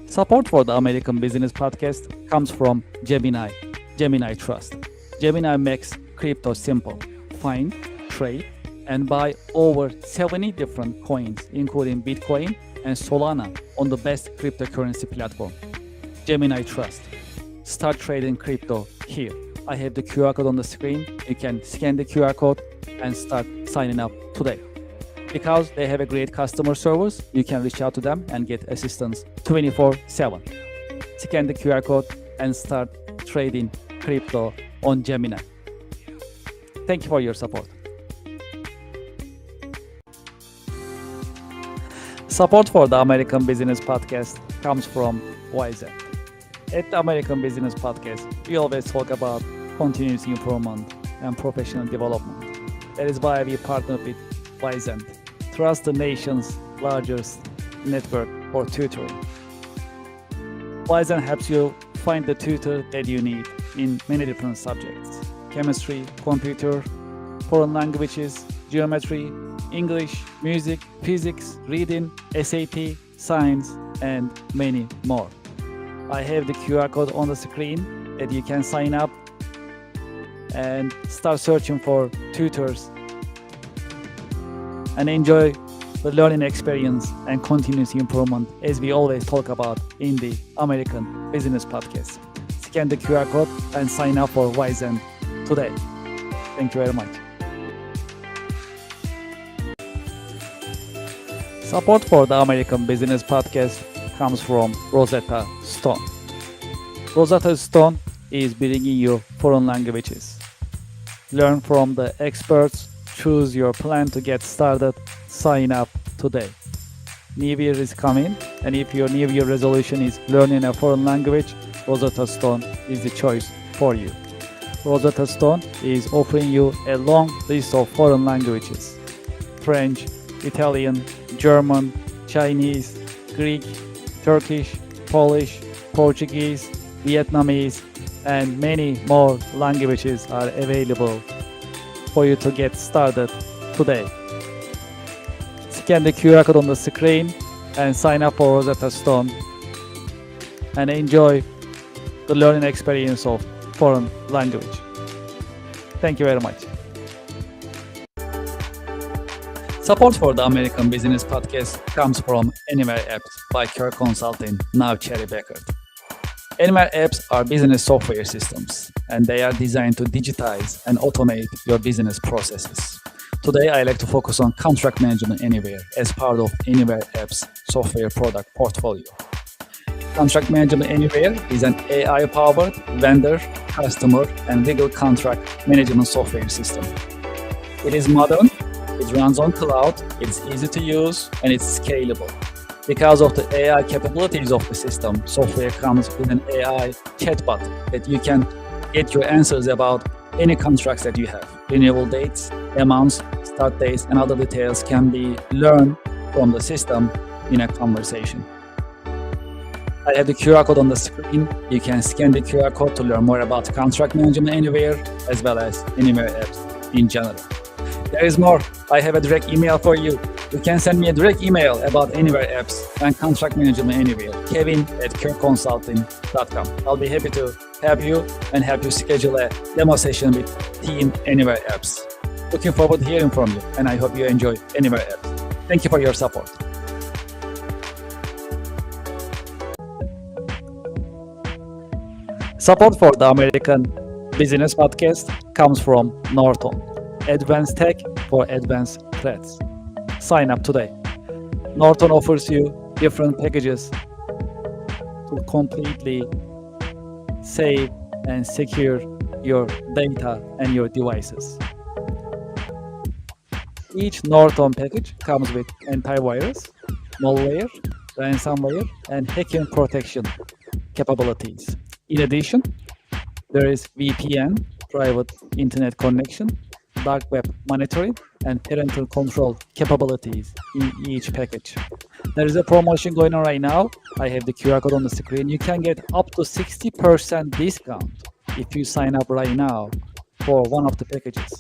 Support for the American Business Podcast comes from Gemini, Gemini Trust. Gemini makes crypto simple. Find, trade, and buy over 70 different coins, including Bitcoin and Solana, on the best cryptocurrency platform. Gemini Trust. Start trading crypto here. I have the QR code on the screen. You can scan the QR code and start signing up today. Because they have a great customer service, you can reach out to them and get assistance 24/7. Scan the QR code and start trading crypto on Gemini. Thank you for your support. Support for the American Business Podcast comes from YZ. At the American Business Podcast, we always talk about continuous improvement and professional development. That is why we partner with YZ, trust the nation's largest network for tutoring. YZ helps you find the tutor that you need in many different subjects: chemistry, computer, foreign languages, geometry, English, music, physics, reading, SAT, science, and many more. I have the QR code on the screen that you can sign up and start searching for tutors and enjoy the learning experience and continuous improvement as we always talk about in the American Business Podcast. Scan the QR code and sign up for YZ today. Thank you very much. Support for the American Business Podcast comes from Rosetta Stone. Rosetta Stone is bringing you foreign languages. Learn from the experts, choose your plan to get started, sign up today. New Year is coming, and if your New Year resolution is learning a foreign language, Rosetta Stone is the choice for you. Rosetta Stone is offering you a long list of foreign languages: French, Italian, German, Chinese, Greek, Turkish, Polish, Portuguese, Vietnamese, and many more languages are available for you to get started today. Scan the QR code on the screen and sign up for Rosetta Stone and enjoy the learning experience of foreign language. Thank you very much. Support for the American Business Podcast comes from Anywhere Apps by Care Consulting, now Cherry Beckert. Anywhere Apps are business software systems, and they are designed to digitize and automate your business processes. Today, I like to focus on contract management anywhere as part of Anywhere Apps software product portfolio. Contract Management Anywhere is an AI-powered vendor, customer, and legal contract management software system. It is modern, it runs on cloud, it's easy to use, and it's scalable. Because of the AI capabilities of the system, software comes with an AI chatbot that you can get your answers about any contracts that you have. Renewal dates, amounts, start dates, and other details can be learned from the system in a conversation. I have the QR code on the screen. You can scan the QR code to learn more about Contract Management Anywhere, as well as Anywhere Apps in general. There is more. I have a direct email for you. You can send me a direct email about Anywhere Apps and Contract Management Anywhere, kevin@careconsulting.com. I'll be happy to help you and help you schedule a demo session with Team Anywhere Apps. Looking forward to hearing from you, and I hope you enjoy Anywhere Apps. Thank you for your support. Support for the American Business Podcast comes from Norton, advanced tech for advanced threats. Sign up today. Norton offers you different packages to completely save, and secure your data and your devices. Each Norton package comes with antivirus, malware, ransomware, and hacking protection capabilities. In addition, there is VPN, private internet connection, dark web monitoring, and parental control capabilities in each package. There is a promotion going on right now. I have the QR code on the screen. You can get up to 60% discount if you sign up right now for one of the packages.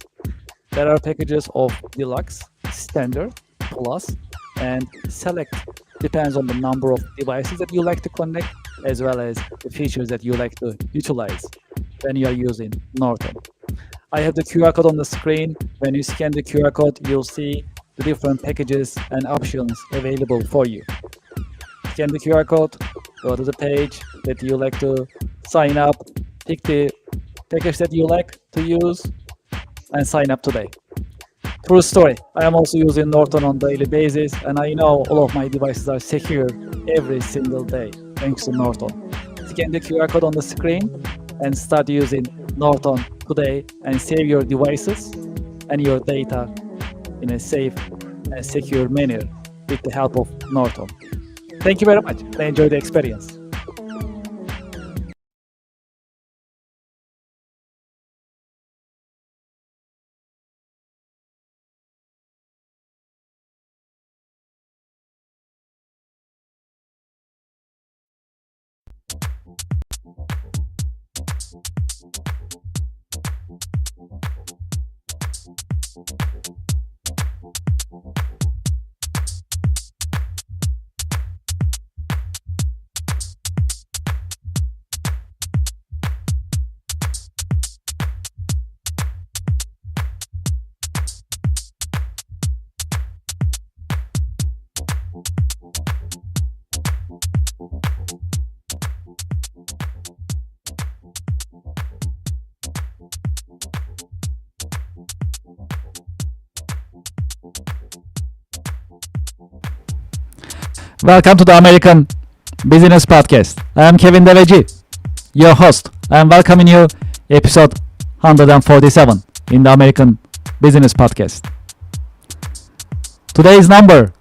There are packages of Deluxe, Standard, Plus, and Select. Depends on the number of devices that you like to connect, as well as the features that you like to utilize when you are using Norton. I have the QR code on the screen. When you scan the QR code, you'll see the different packages and options available for you. Scan the QR code, go to the page that you like to sign up, pick the package that you like to use, and sign up today. True story. I am also using Norton on a daily basis, and I know all of my devices are secure every single day thanks to Norton. Scan the QR code on the screen and start using Norton today and save your devices and your data in a safe and secure manner with the help of Norton. Thank you very much. I enjoyed the experience. Welcome to the American Business Podcast. I am Kevin Deveci, your host. I am welcoming you episode 147 in the American Business Podcast. Today's number,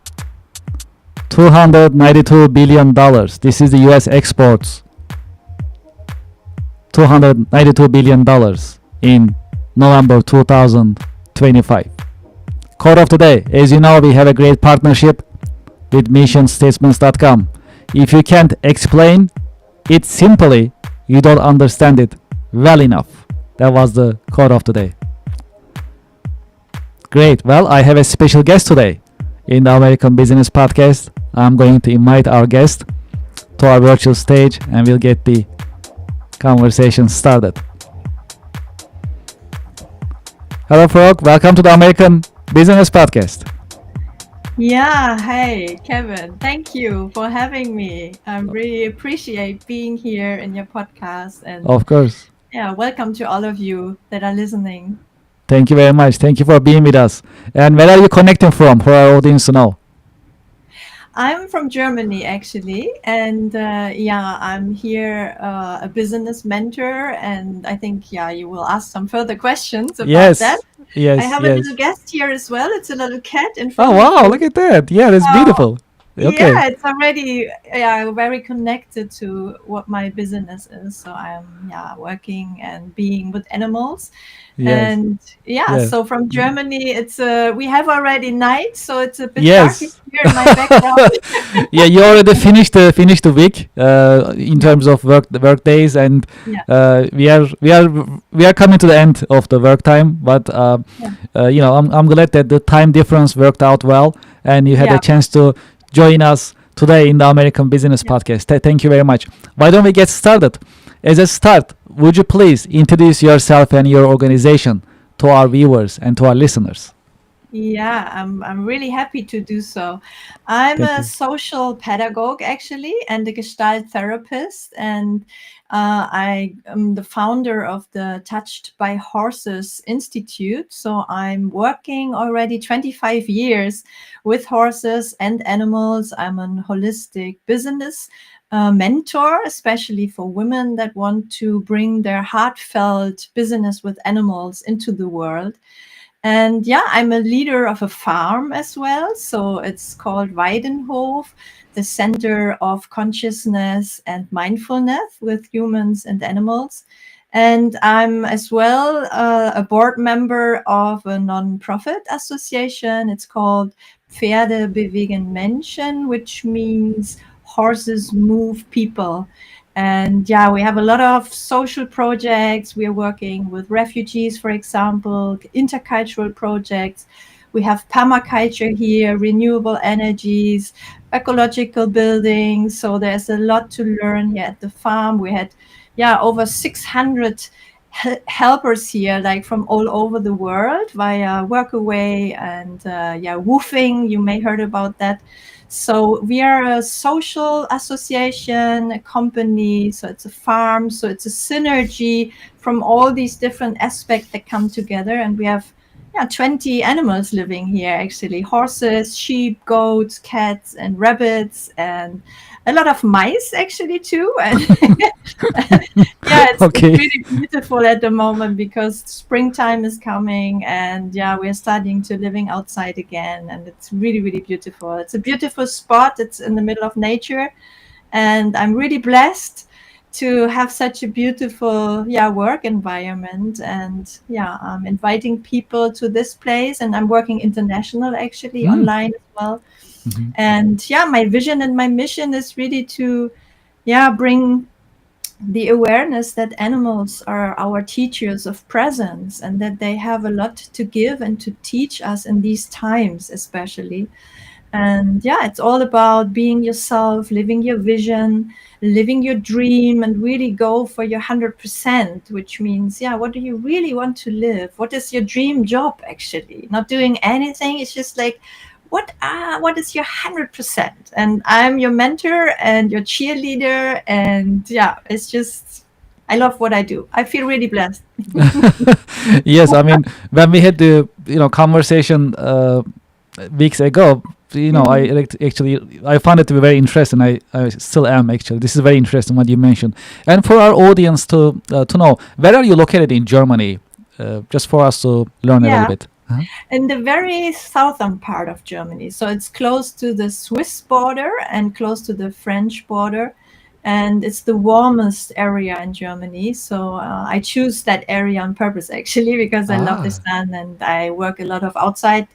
$292 billion. This is the US exports. $292 billion in November 2025. Quote of the day. As you know, we have a great partnership with missionstatements.com. If you can't explain it simply, you don't understand it well enough. That was the quote of the day. Great. Well, I have a special guest today in the American Business Podcast. I'm going to invite our guest to our virtual stage and we'll get the conversation started. Hello, Frog. Welcome to the American Business Podcast. Yeah, hey, Kevin. Thank you for having me. I really appreciate being here in your podcast. And Of course. yeah, welcome to all of you that are listening. Thank you very much. Thank you for being with us. And where are you connecting from for our audience to know? I'm from Germany, actually. And yeah, I'm here a business mentor. And I think, yeah, you will ask some further questions about that. Yes, I have a little guest here as well. It's a little cat in front Oh, of wow. me. Look at that. Yeah, that's beautiful. Okay. Yeah, it's already very connected to what my business is. So I'm working and being with animals. Yes. And Yes. so from Germany, it's we have already night, so it's a bit Yes. dark here in my background. Yeah, you already finished the week in terms of work days, and we are coming to the end of the work time. But you know, I'm glad that the time difference worked out well, and you had a chance to join us today in the American Business Podcast. Thank you very much. Why don't we get started? As a start, would you please introduce yourself and your organization to our viewers and to our listeners? Yeah, I'm really happy to do so. I'm Thank a you. social pedagogue actually and a Gestalt therapist, and I am the founder of the Touched by Horses Institute. So I'm working already 25 years with horses and animals. I'm an holistic business mentor, especially for women that want to bring their heartfelt business with animals into the world. And yeah, I'm a leader of a farm as well. So it's called Weidenhof, the Center of Consciousness and Mindfulness with Humans and Animals. And I'm as well a board member of a non-profit association. It's called Pferde bewegen Menschen, which means horses move people. And yeah, we have a lot of social projects. We are working with refugees, for example, intercultural projects. We have permaculture here, renewable energies, ecological buildings. So there's a lot to learn here at the farm. We had, yeah, over 600 helpers here, like from all over the world via Workaway and yeah, woofing. You may heard about that. So we are a social association, a company. So it's a farm. So it's a synergy from all these different aspects that come together. And we have 20 animals living here, actually: horses, sheep, goats, cats, and rabbits, and a lot of mice actually too. And yeah, it's Okay. really beautiful at the moment because springtime is coming, and yeah, we're starting to living outside again, and it's really, really beautiful. It's a beautiful spot. It's in the middle of nature, and I'm really blessed to have such a beautiful work environment. And yeah, I'm inviting people to this place, and I'm working international actually Mm. online as well. Mhm. And yeah, my vision and my mission is really to bring the awareness that animals are our teachers of presence, and that they have a lot to give and to teach us in these times especially. And yeah, it's all about being yourself, living your vision, living your dream, and really go for your 100%, which means, what do you really want to live? What is your dream job actually? Not doing anything. It's just like, what is your 100%? And I'm your mentor and your cheerleader. And yeah, it's just, I love what I do. I feel really blessed. Yes, I mean, when we had the conversation weeks ago, I Mhm. actually I found it to be very interesting. I still am actually. This is very interesting what you mentioned. And for our audience to know, where are you located in Germany? Just for us to learn a little Yeah. bit. Uh-huh. In the very southern part of Germany. So it's close to the Swiss border and close to the French border. And it's the warmest area in Germany. So I choose that area on purpose, actually, because I love the Ah. sun and I work a lot of outside,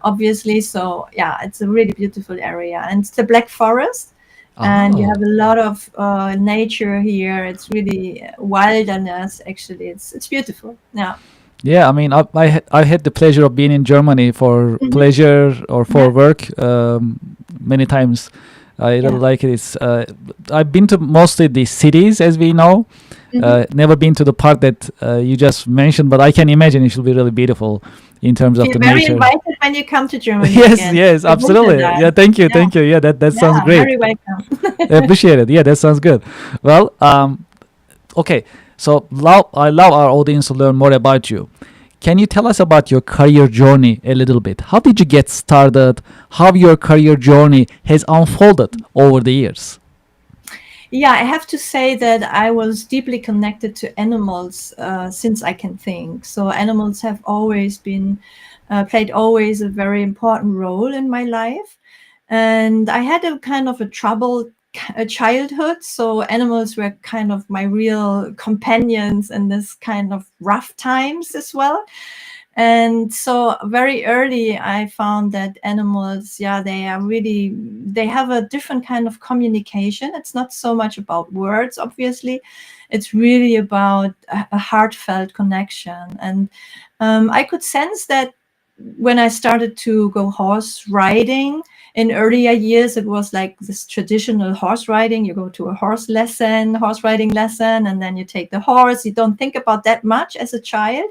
obviously. So yeah, it's a really beautiful area. And it's the Black Forest. And you Oh. have a lot of nature here. It's really wilderness, actually. It's beautiful. Yeah. Yeah, I mean, I had the pleasure of being in Germany for Mhm. pleasure or for Yeah. work many times. I really Yeah. like it. I've been to mostly the cities, as we know. Mhm. Never been to the part that you just mentioned, but I can imagine it should be really beautiful in terms of Feel the very nature. invited when you come to Germany Yes, again. yes, The winter absolutely. Yeah, time. thank you, Yeah, thank you. Yeah, that sounds yeah, great. very welcome. I appreciate it. Yeah, that sounds good. Well, okay. So I love our audience to learn more about you. Can you tell us about your career journey a little bit? How did you get started? How your career journey has unfolded over the years? Yeah, I have to say that I was deeply connected to animals since I can think. So animals have always been played always a very important role in my life. And I had a kind of a troubled childhood. So animals were kind of my real companions in this kind of rough times as well. And so very early I found that animals, they have a different kind of communication. It's not so much about words, obviously. It's really about a heartfelt connection. And I could sense that when I started to go horse riding in earlier years. It was like this traditional horse riding. You go to a horse riding lesson, and then you take the horse. You don't think about that much as a child.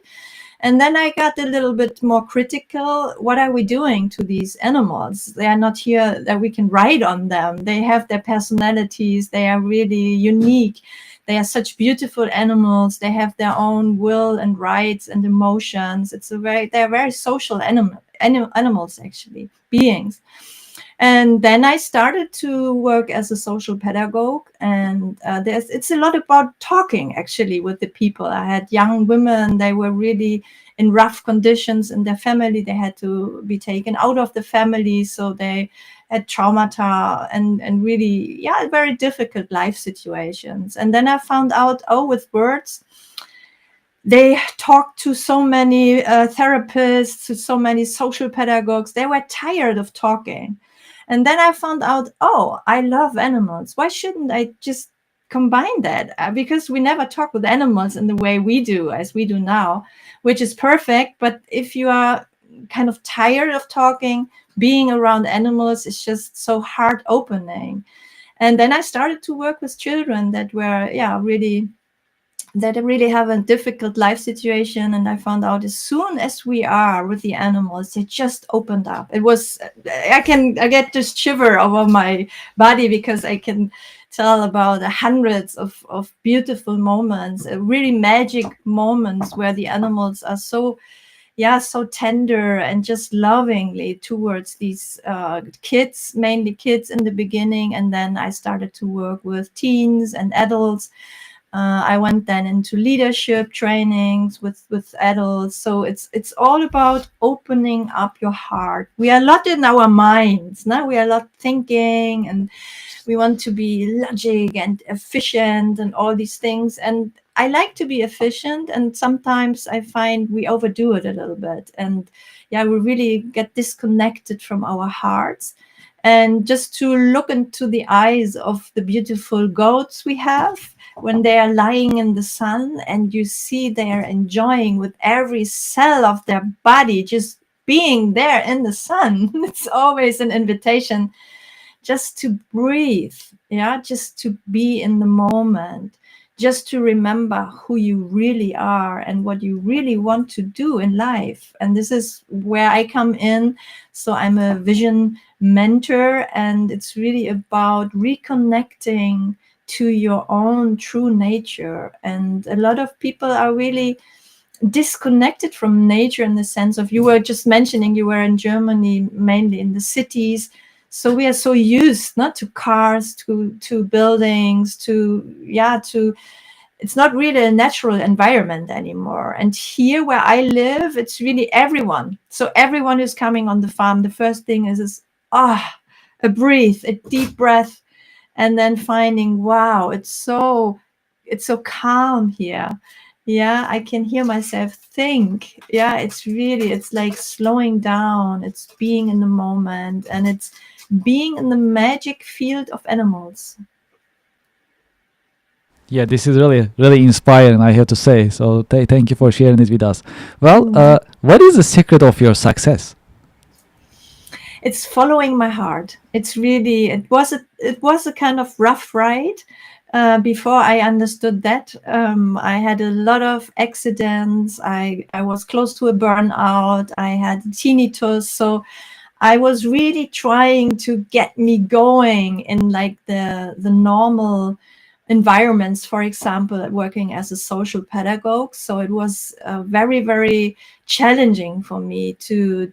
And then I got a little bit more critical. What are we doing to these animals? They are not here that we can ride on them. They have their personalities. They are really unique. They are such beautiful animals. They have their own will and rights and emotions. They're very social animals, actually, beings. And then I started to work as a social pedagogue, and it's a lot about talking actually with the people. I had young women; they were really in rough conditions in their family. They had to be taken out of the family, so they had traumata and really, very difficult life situations. And then I found out, with words, they talked to so many therapists, to so many social pedagogues. They were tired of talking. And then I found out, I love animals. Why shouldn't I just combine that? Because we never talk with animals in the way we do, as we do now, which is perfect. But if you are kind of tired of talking, being around animals is just so heart opening. And then I started to work with children that were, really have a difficult life situation. And I found out as soon as we are with the animals, they just opened up. It was, I get this shiver over my body because I can tell about hundreds of beautiful moments, really magic moments where the animals are so tender and just lovingly towards these kids, mainly kids in the beginning. And then I started to work with teens and adults. I went then into leadership trainings with adults. So it's all about opening up your heart. We are a lot in our minds. Now we are a lot thinking, and we want to be logic and efficient and all these things. And I like to be efficient, and sometimes I find we overdo it a little bit. And we really get disconnected from our hearts. And just to look into the eyes of the beautiful goats we have when they are lying in the sun, and you see they are enjoying with every cell of their body just being there in the sun. It's always an invitation just to breathe, just to be in the moment, just to remember who you really are and what you really want to do in life. And this is where I come in. So I'm a vision mentor, and it's really about reconnecting to your own true nature. And a lot of people are really disconnected from nature, in the sense of, you were just mentioning you were in Germany, mainly in the cities. So we are so used not to cars, to buildings, to it's not really a natural environment anymore. And here where I live, it's really everyone. So everyone who's coming on the farm, the first thing is a breathe, a deep breath, and then finding, wow, it's so calm here. I can hear myself think. It's like slowing down. It's being in the moment, and it's being in the magic field of animals. Yeah, this is really, really inspiring, I have to say. So thank you for sharing it with us. Well, what is the secret of your success? It's following my heart. It's really, it was a kind of rough ride. Before I understood that, I had a lot of accidents. I was close to a burnout. I had tinnitus. So I was really trying to get me going in like the normal environments, for example, working as a social pedagogue. So it was very, very challenging for me to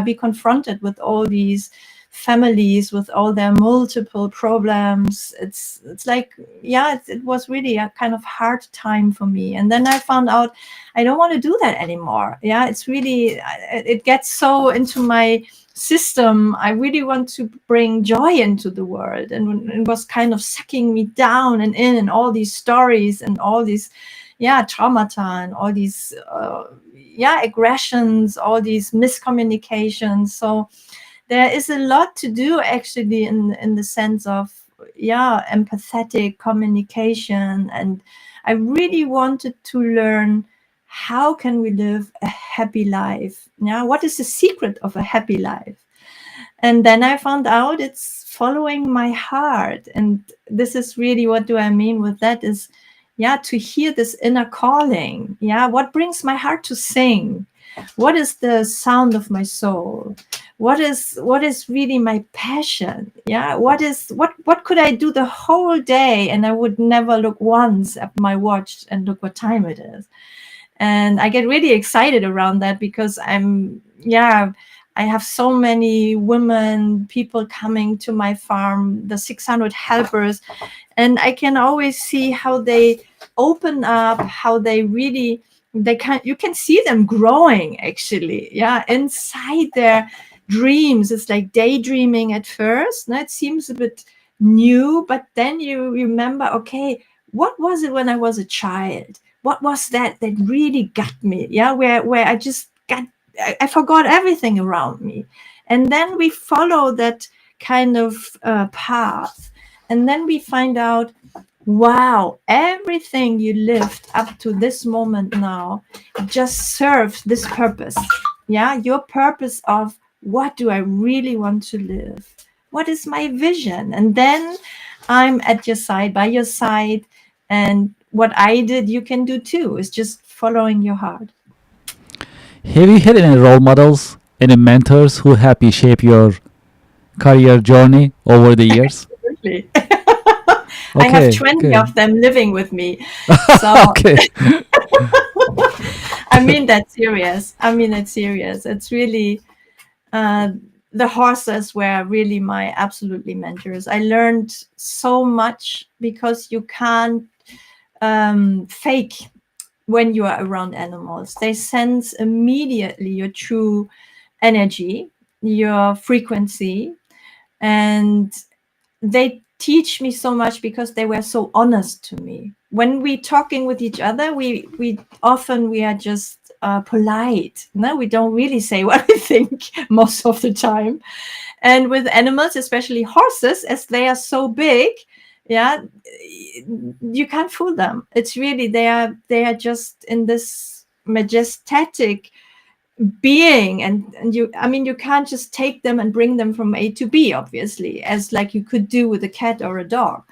be confronted with all these families with all their multiple problems. It's like, it was really a kind of hard time for me. And then I found out I don't want to do that anymore. It's really, it gets so into my system. I really want to bring joy into the world, and it was kind of sucking me down and in, and all these stories and all these traumata and all these aggressions, all these miscommunications. So there is a lot to do actually in the sense of empathetic communication. And I really wanted to learn, how can we live a happy life? What is the secret of a happy life? And then I found out it's following my heart. And this is really, what do I mean with that, is Yeah, to hear this inner calling. Yeah, what brings my heart to sing? What is the sound of my soul? What is really my passion? Yeah, what could I do the whole day and I would never look once at my watch and look what time it is? And I get really excited around that because I have so many women, people coming to my farm, the 600 helpers, and I can always see how they open up, how they really, you can see them growing actually, yeah, inside their dreams. It's like daydreaming at first. Now it seems a bit new, but then you remember, okay, what was it when I was a child? What was that really got me? Yeah, where I just got, I forgot everything around me. And then we follow that kind of path. And then we find out, wow, everything you lived up to this moment now just serves this purpose. Yeah, your purpose of what do I really want to live? What is my vision? And then I'm at your side, by your side. And what I did, you can do too. It's just following your heart. Have you had any role models, any mentors who help you shape your career journey over the years? Absolutely. I have 20 Okay. of them living with me. So Okay. I mean that serious. I mean it serious. It's really the horses were really my absolutely mentors. I learned so much because you can't fake when you are around animals. They sense immediately your true energy, your frequency, and they teach me so much because they were so honest to me. When we talking with each other, we often we are just polite. No, we don't really say what we think most of the time. And with animals, especially horses, as they are so big, yeah, you can't fool them. It's really they are just in this majestic being, and you, I mean, you can't just take them and bring them from A to B, obviously, as like you could do with a cat or a dog.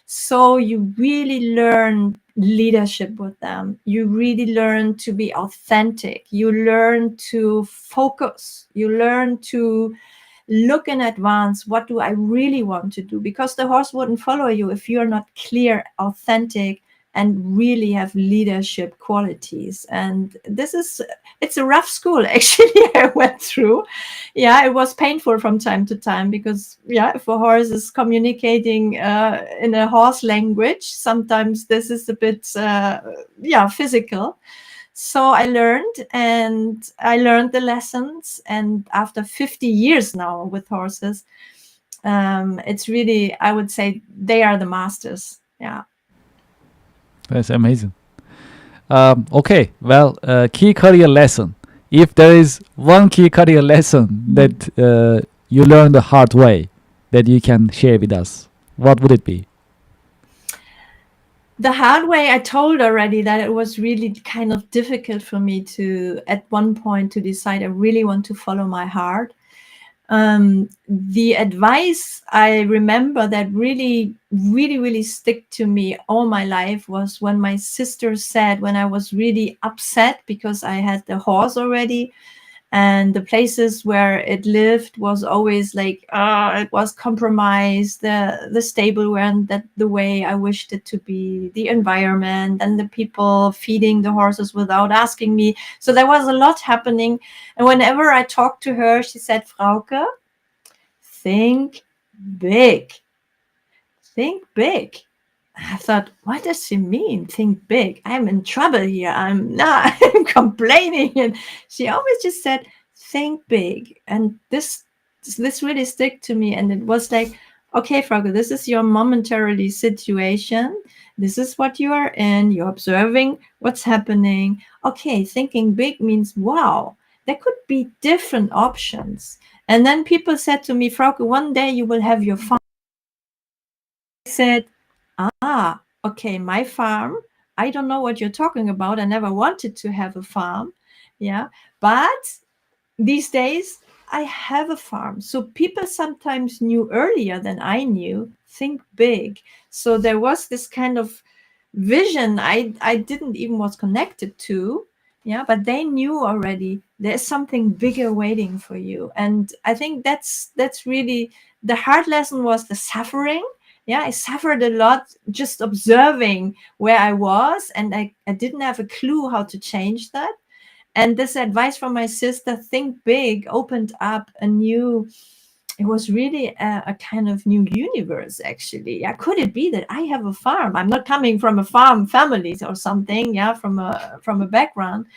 So you really learn leadership with them. You really learn to be authentic. You learn to focus. You learn to look in advance. What do I really want to do? Because the horse wouldn't follow you if you're not clear, authentic, and really have leadership qualities. And it's a rough school actually I went through. Yeah, it was painful from time to time because, yeah, if a horse is communicating in a horse language, sometimes this is a bit physical. So I learned the lessons, and after 50 years now with horses, it's really, I would say, they are the masters. Yeah. That's amazing. Okay, well, key career lesson. If there is one key career lesson that you learned the hard way that you can share with us, what would it be? The hard way, I told already that it was really kind of difficult for me to, at one point, to decide I really want to follow my heart. The advice I remember that really stick to me all my life was when my sister said, when I was really upset because I had the horse already, and the places where it lived was always like it was compromised, the stable weren't that the way I wished it to be, the environment and the people feeding the horses without asking me. So there was a lot happening, and whenever I talked to her, she said, Frauke, think big. Think big. I thought, what does she mean? Think big. I'm in trouble here. I'm not I'm complaining. And she always just said, think big. And this really stick to me. And it was like, okay, Frauke, this is your momentarily situation. This is what you are in. You're observing what's happening. Okay, thinking big means, wow, there could be different options. And then people said to me, Frauke, one day you will have your farm. I said, okay, my farm, I don't know what you're talking about. I never wanted to have a farm. Yeah. But these days I have a farm. So people sometimes knew earlier than I knew, think big. So there was this kind of vision I didn't even was connected to. Yeah, but they knew already there's something bigger waiting for you. And I think that's really the hard lesson was the suffering. Yeah, I suffered a lot just observing where I was, and I didn't have a clue how to change that. And this advice from my sister, think big, opened up a new, it was really a kind of new universe, actually. Yeah, could it be that I have a farm? I'm not coming from a farm family or something, yeah, from a background.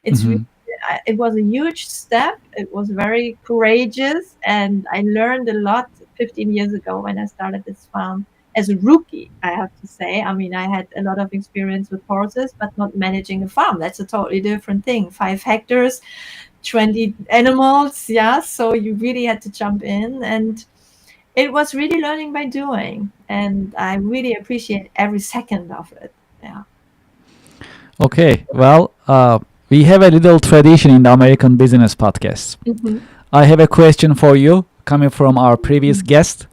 It's really, Mhm. it was a huge step. It was very courageous, and I learned a lot 15 years ago when I started this farm as a rookie, I have to say. I mean, I had a lot of experience with horses, but not managing a farm. That's a totally different thing. 5 hectares, 20 animals. Yeah. So you really had to jump in. And it was really learning by doing. And I really appreciate every second of it. Yeah. Okay, well, we have a little tradition in the American Business Podcast. Mhm. I have a question for you coming from our previous guest.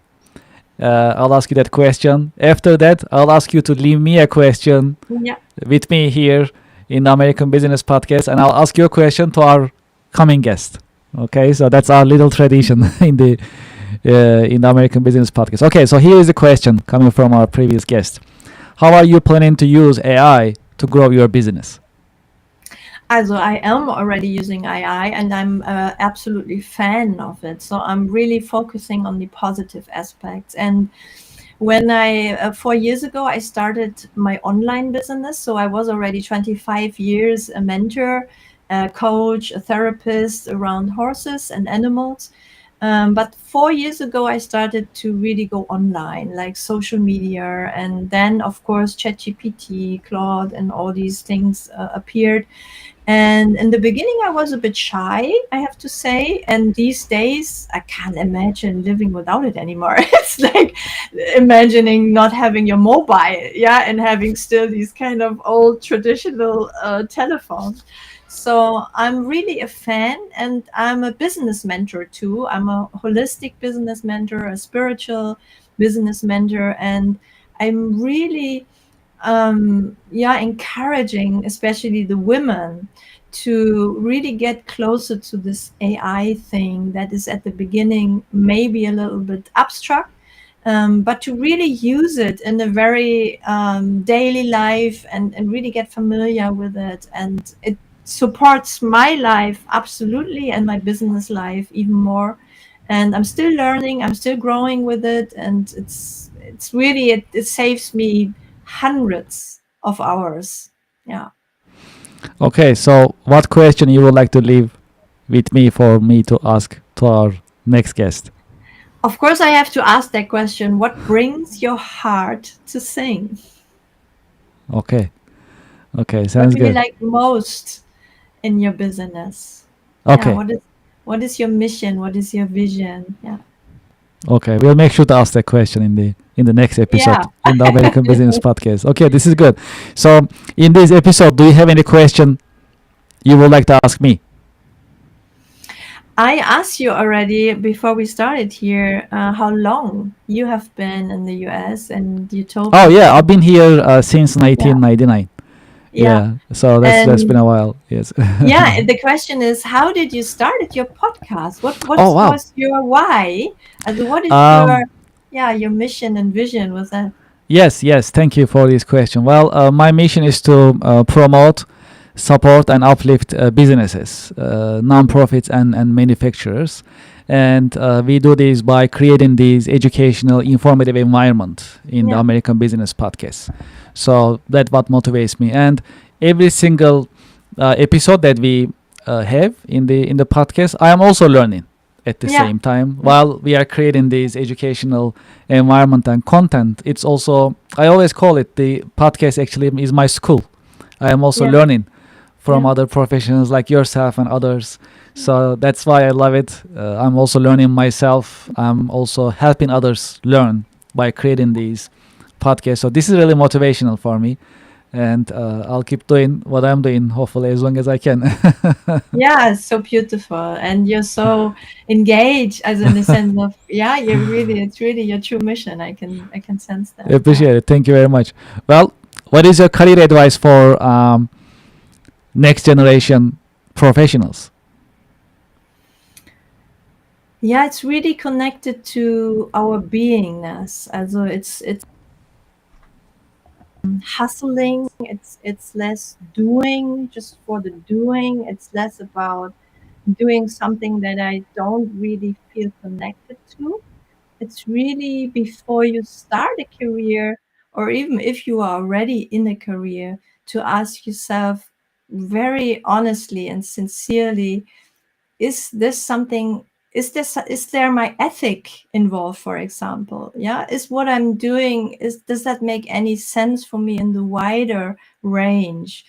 I'll ask you that question. After that, I'll ask you to leave me a question Yeah. with me here in the American Business Podcast, and I'll ask your question to our coming guest. Okay, so that's our little tradition in the American Business Podcast. Okay, so here is a question coming from our previous guest. How are you planning to use AI to grow your business? Also, I am already using AI, and I'm absolutely fan of it. So I'm really focusing on the positive aspects. And when 4 years ago, I started my online business. So I was already 25 years a mentor, a coach, a therapist around horses and animals. But 4 years ago, I started to really go online, like social media. And then, of course, ChatGPT, Claude, and all these things appeared. And in the beginning, I was a bit shy, I have to say. And these days, I can't imagine living without it anymore. It's like imagining not having your mobile, yeah, and having still these kind of old traditional telephones. So I'm really a fan, and I'm a business mentor too. I'm a holistic business mentor, a spiritual business mentor, and I'm really encouraging especially the women to really get closer to this AI thing that is at the beginning maybe a little bit abstract, but to really use it in a very daily life, and really get familiar with it. And it supports my life absolutely, and my business life even more. And I'm still learning, I'm still growing with it, and it's really, it saves me hundreds of hours. Yeah. Okay, so what question you would like to leave with me for me to ask to our next guest? Of course, I have to ask that question. What brings your heart to sing? Okay, okay, What sounds do you good. like most in your business? Yeah. Okay, What is your mission? What is your vision? Yeah. okay, we'll make sure to ask that question in the next episode Yeah. in the American Business Podcast. Okay, this is good. So in this episode, do you have any question you would like to ask me? I asked you already before we started here how long you have been in the US, and you told Oh me yeah, that. I've been here since Yeah. 1999. Yeah. Yeah, so that's been And a while. Yes. yeah, the question is, how did you start your podcast? What Oh wow. was your why? And what is your, Um, yeah, your mission and vision with that? yes, yes. Thank you for this question. Well, my mission is to promote, support, and uplift businesses, non-profits, and manufacturers. And we do this by creating this educational, informative environment in the Yeah. American Business Podcast. So that's what motivates me. And every single episode that we have in the podcast, I am also learning at the Yeah. same time while we are creating this educational environment and content. It's also, I always call it, the podcast actually is my school. I am also Yeah. learning from Yeah. other professionals like yourself and others. So that's why I love it. I'm also learning myself. I'm also helping others learn by creating these podcasts. So this is really motivational for me. And I'll keep doing what I'm doing, hopefully, as long as I can. Yeah, it's so beautiful, and you're so engaged, as in the sense of, yeah, you're really, it's really your true mission. I can sense that. Yeah. Appreciate it. Thank you very much. Well, what is your career advice for next generation professionals? Yeah, it's really connected to our beingness. Also, it's hustling. It's less doing just for the doing. It's less about doing something that I don't really feel connected to. It's really before you start a career, or even if you are already in a career, to ask yourself very honestly and sincerely, is this something, is there my ethic involved, for example? Yeah, is what I'm doing, does that make any sense for me in the wider range?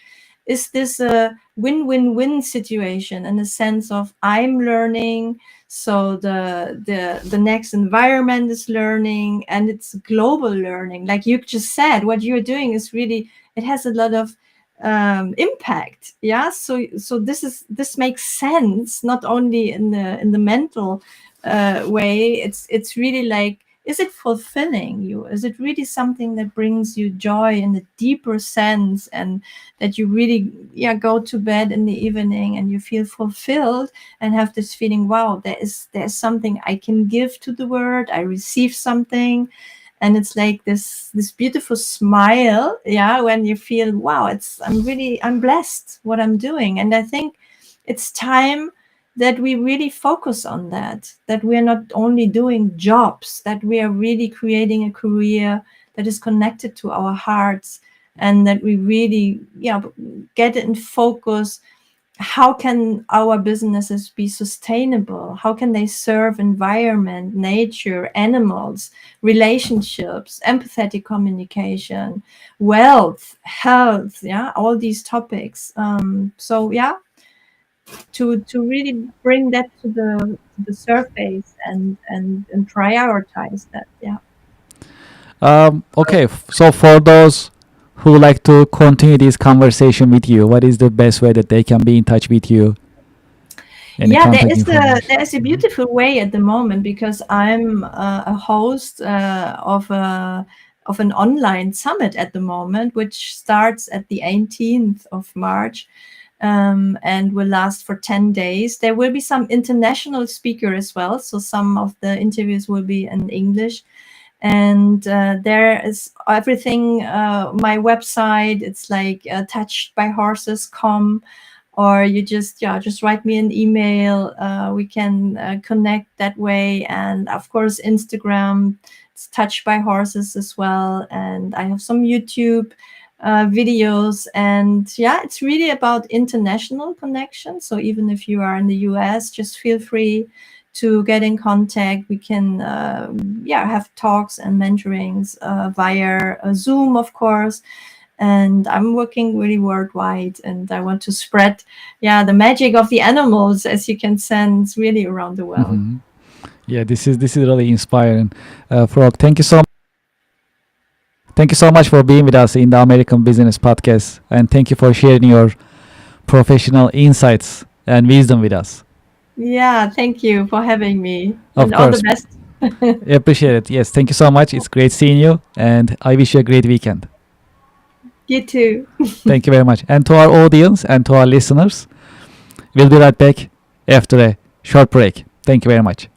Is this a win-win-win situation in the sense of I'm learning, so the next environment is learning, and it's global learning, like you just said, what you're doing is really, it has a lot of impact. Yeah, so this makes sense, not only in the mental way. It's really like, is it fulfilling you? Is it really something that brings you joy in a deeper sense, and that you really, yeah, go to bed in the evening and you feel fulfilled and have this feeling, wow, there's something I can give to the world, I receive something. And it's like this beautiful smile, yeah, when you feel, wow, I'm blessed what I'm doing. And I think it's time that we really focus on that we are not only doing jobs, that we are really creating a career that is connected to our hearts, and that we really, yeah, get in focus. How can our businesses be sustainable? How can they serve environment, nature, animals, relationships, empathetic communication, wealth, health, yeah, all these topics. So yeah, to really bring that to the surface, and prioritize that. Yeah. Okay, so for those who like to continue this conversation with you, what is the best way that they can be in touch with you? Any Yeah, contact information? there is a beautiful way at the moment, because I'm a host of an online summit at the moment, which starts at the 18th of March, and will last for 10 days. There will be some international speaker as well, so some of the interviews will be in English. And there is everything. My website, it's like touchedbyhorses.com, or you just write me an email. We can connect that way. And of course, Instagram, it's Touched by Horses as well. And I have some YouTube videos. And yeah, it's really about international connection. So even if you are in the US, just feel free to get in contact. We can have talks and mentorings via Zoom, of course. And I'm working really worldwide, and I want to spread, yeah, the magic of the animals, as you can sense, really around the world. Mhm. Yeah, this is really inspiring. Frog, thank you so much for being with us in the American Business Podcast, and thank you for sharing your professional insights and wisdom with us. Yeah, thank you for having me, Of and all the course, best. appreciate it. Yes, thank you so much. It's great seeing you, and I wish you a great weekend. You too. Thank you very much. And to our audience and to our listeners, we'll be right back after a short break. Thank you very much.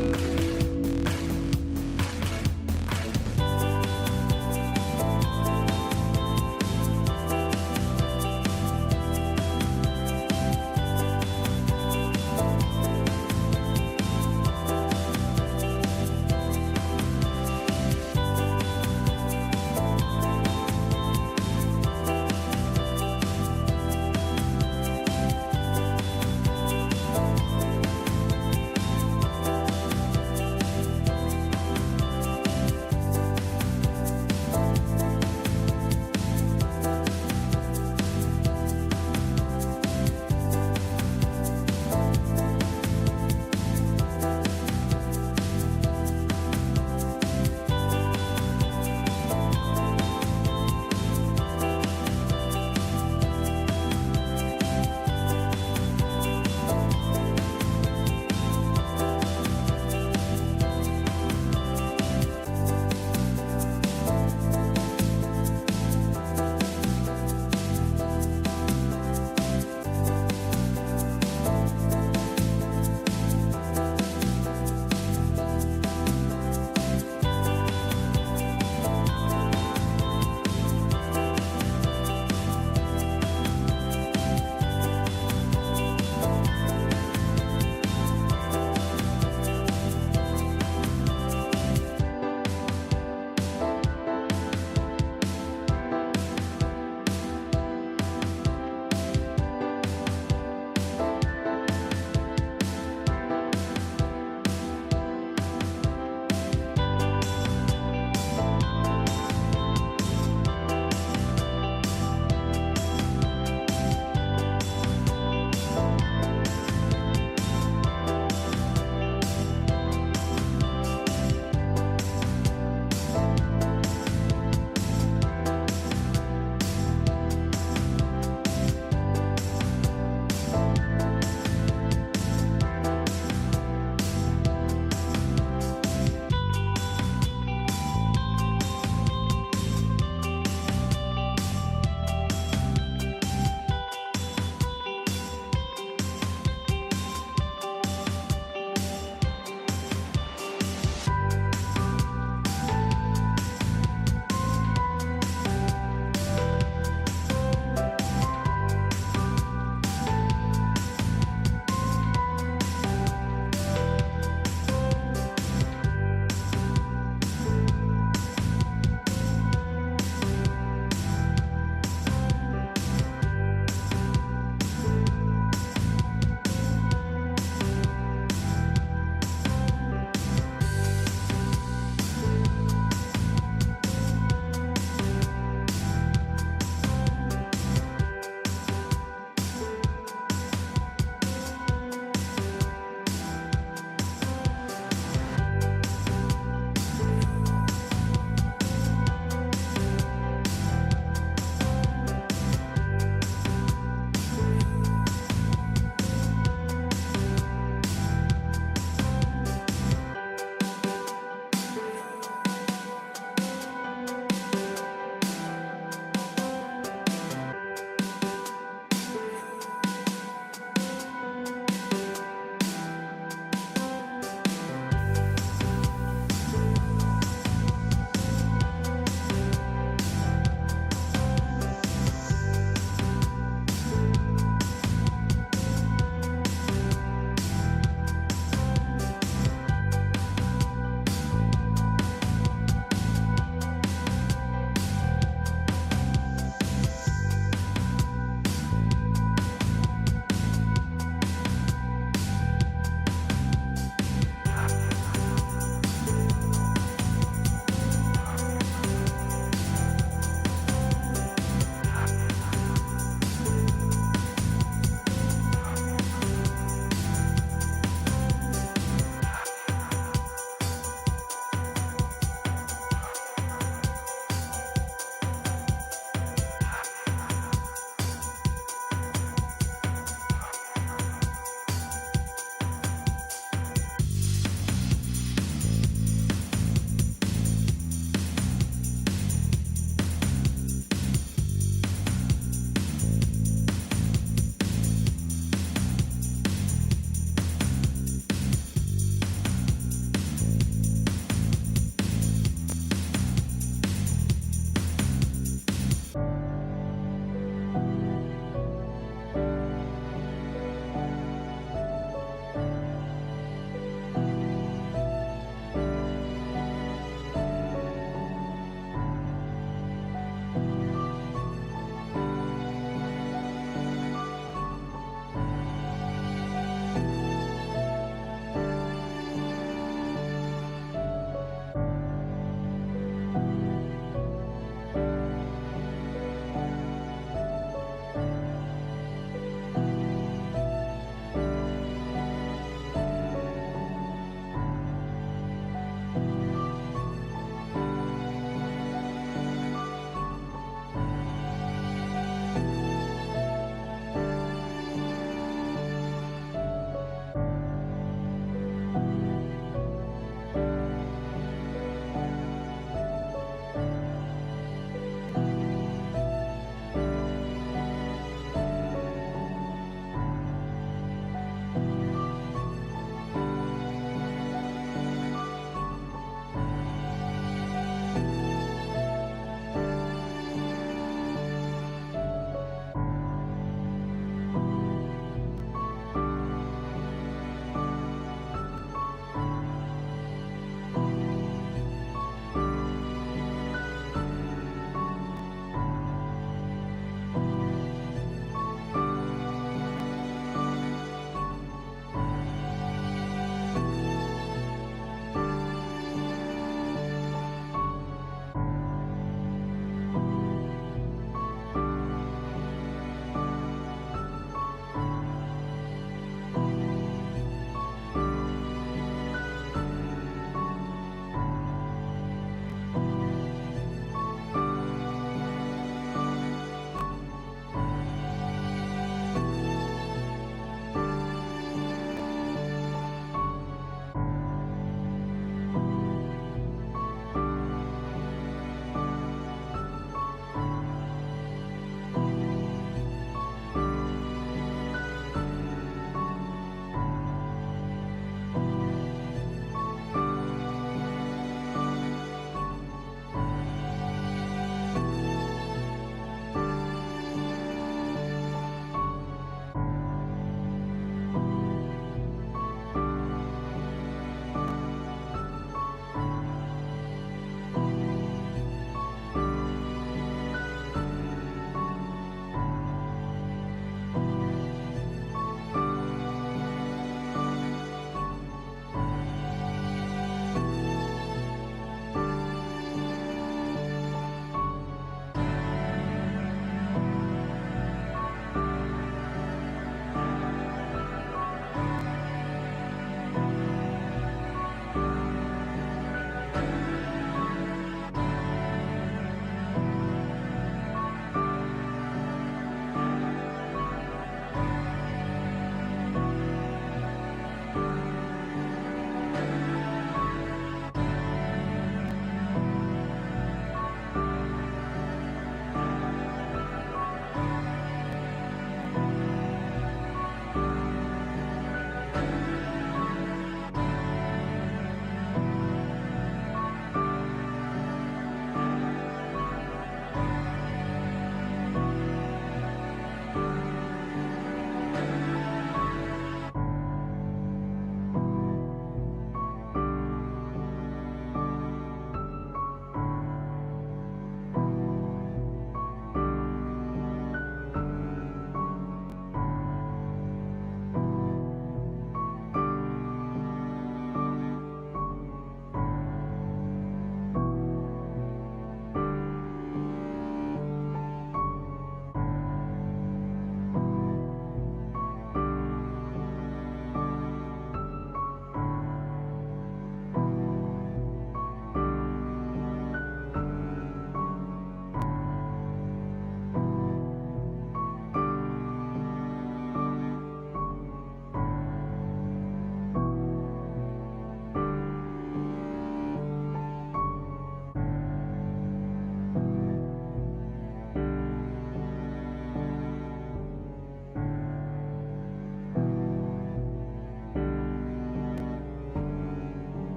Bye.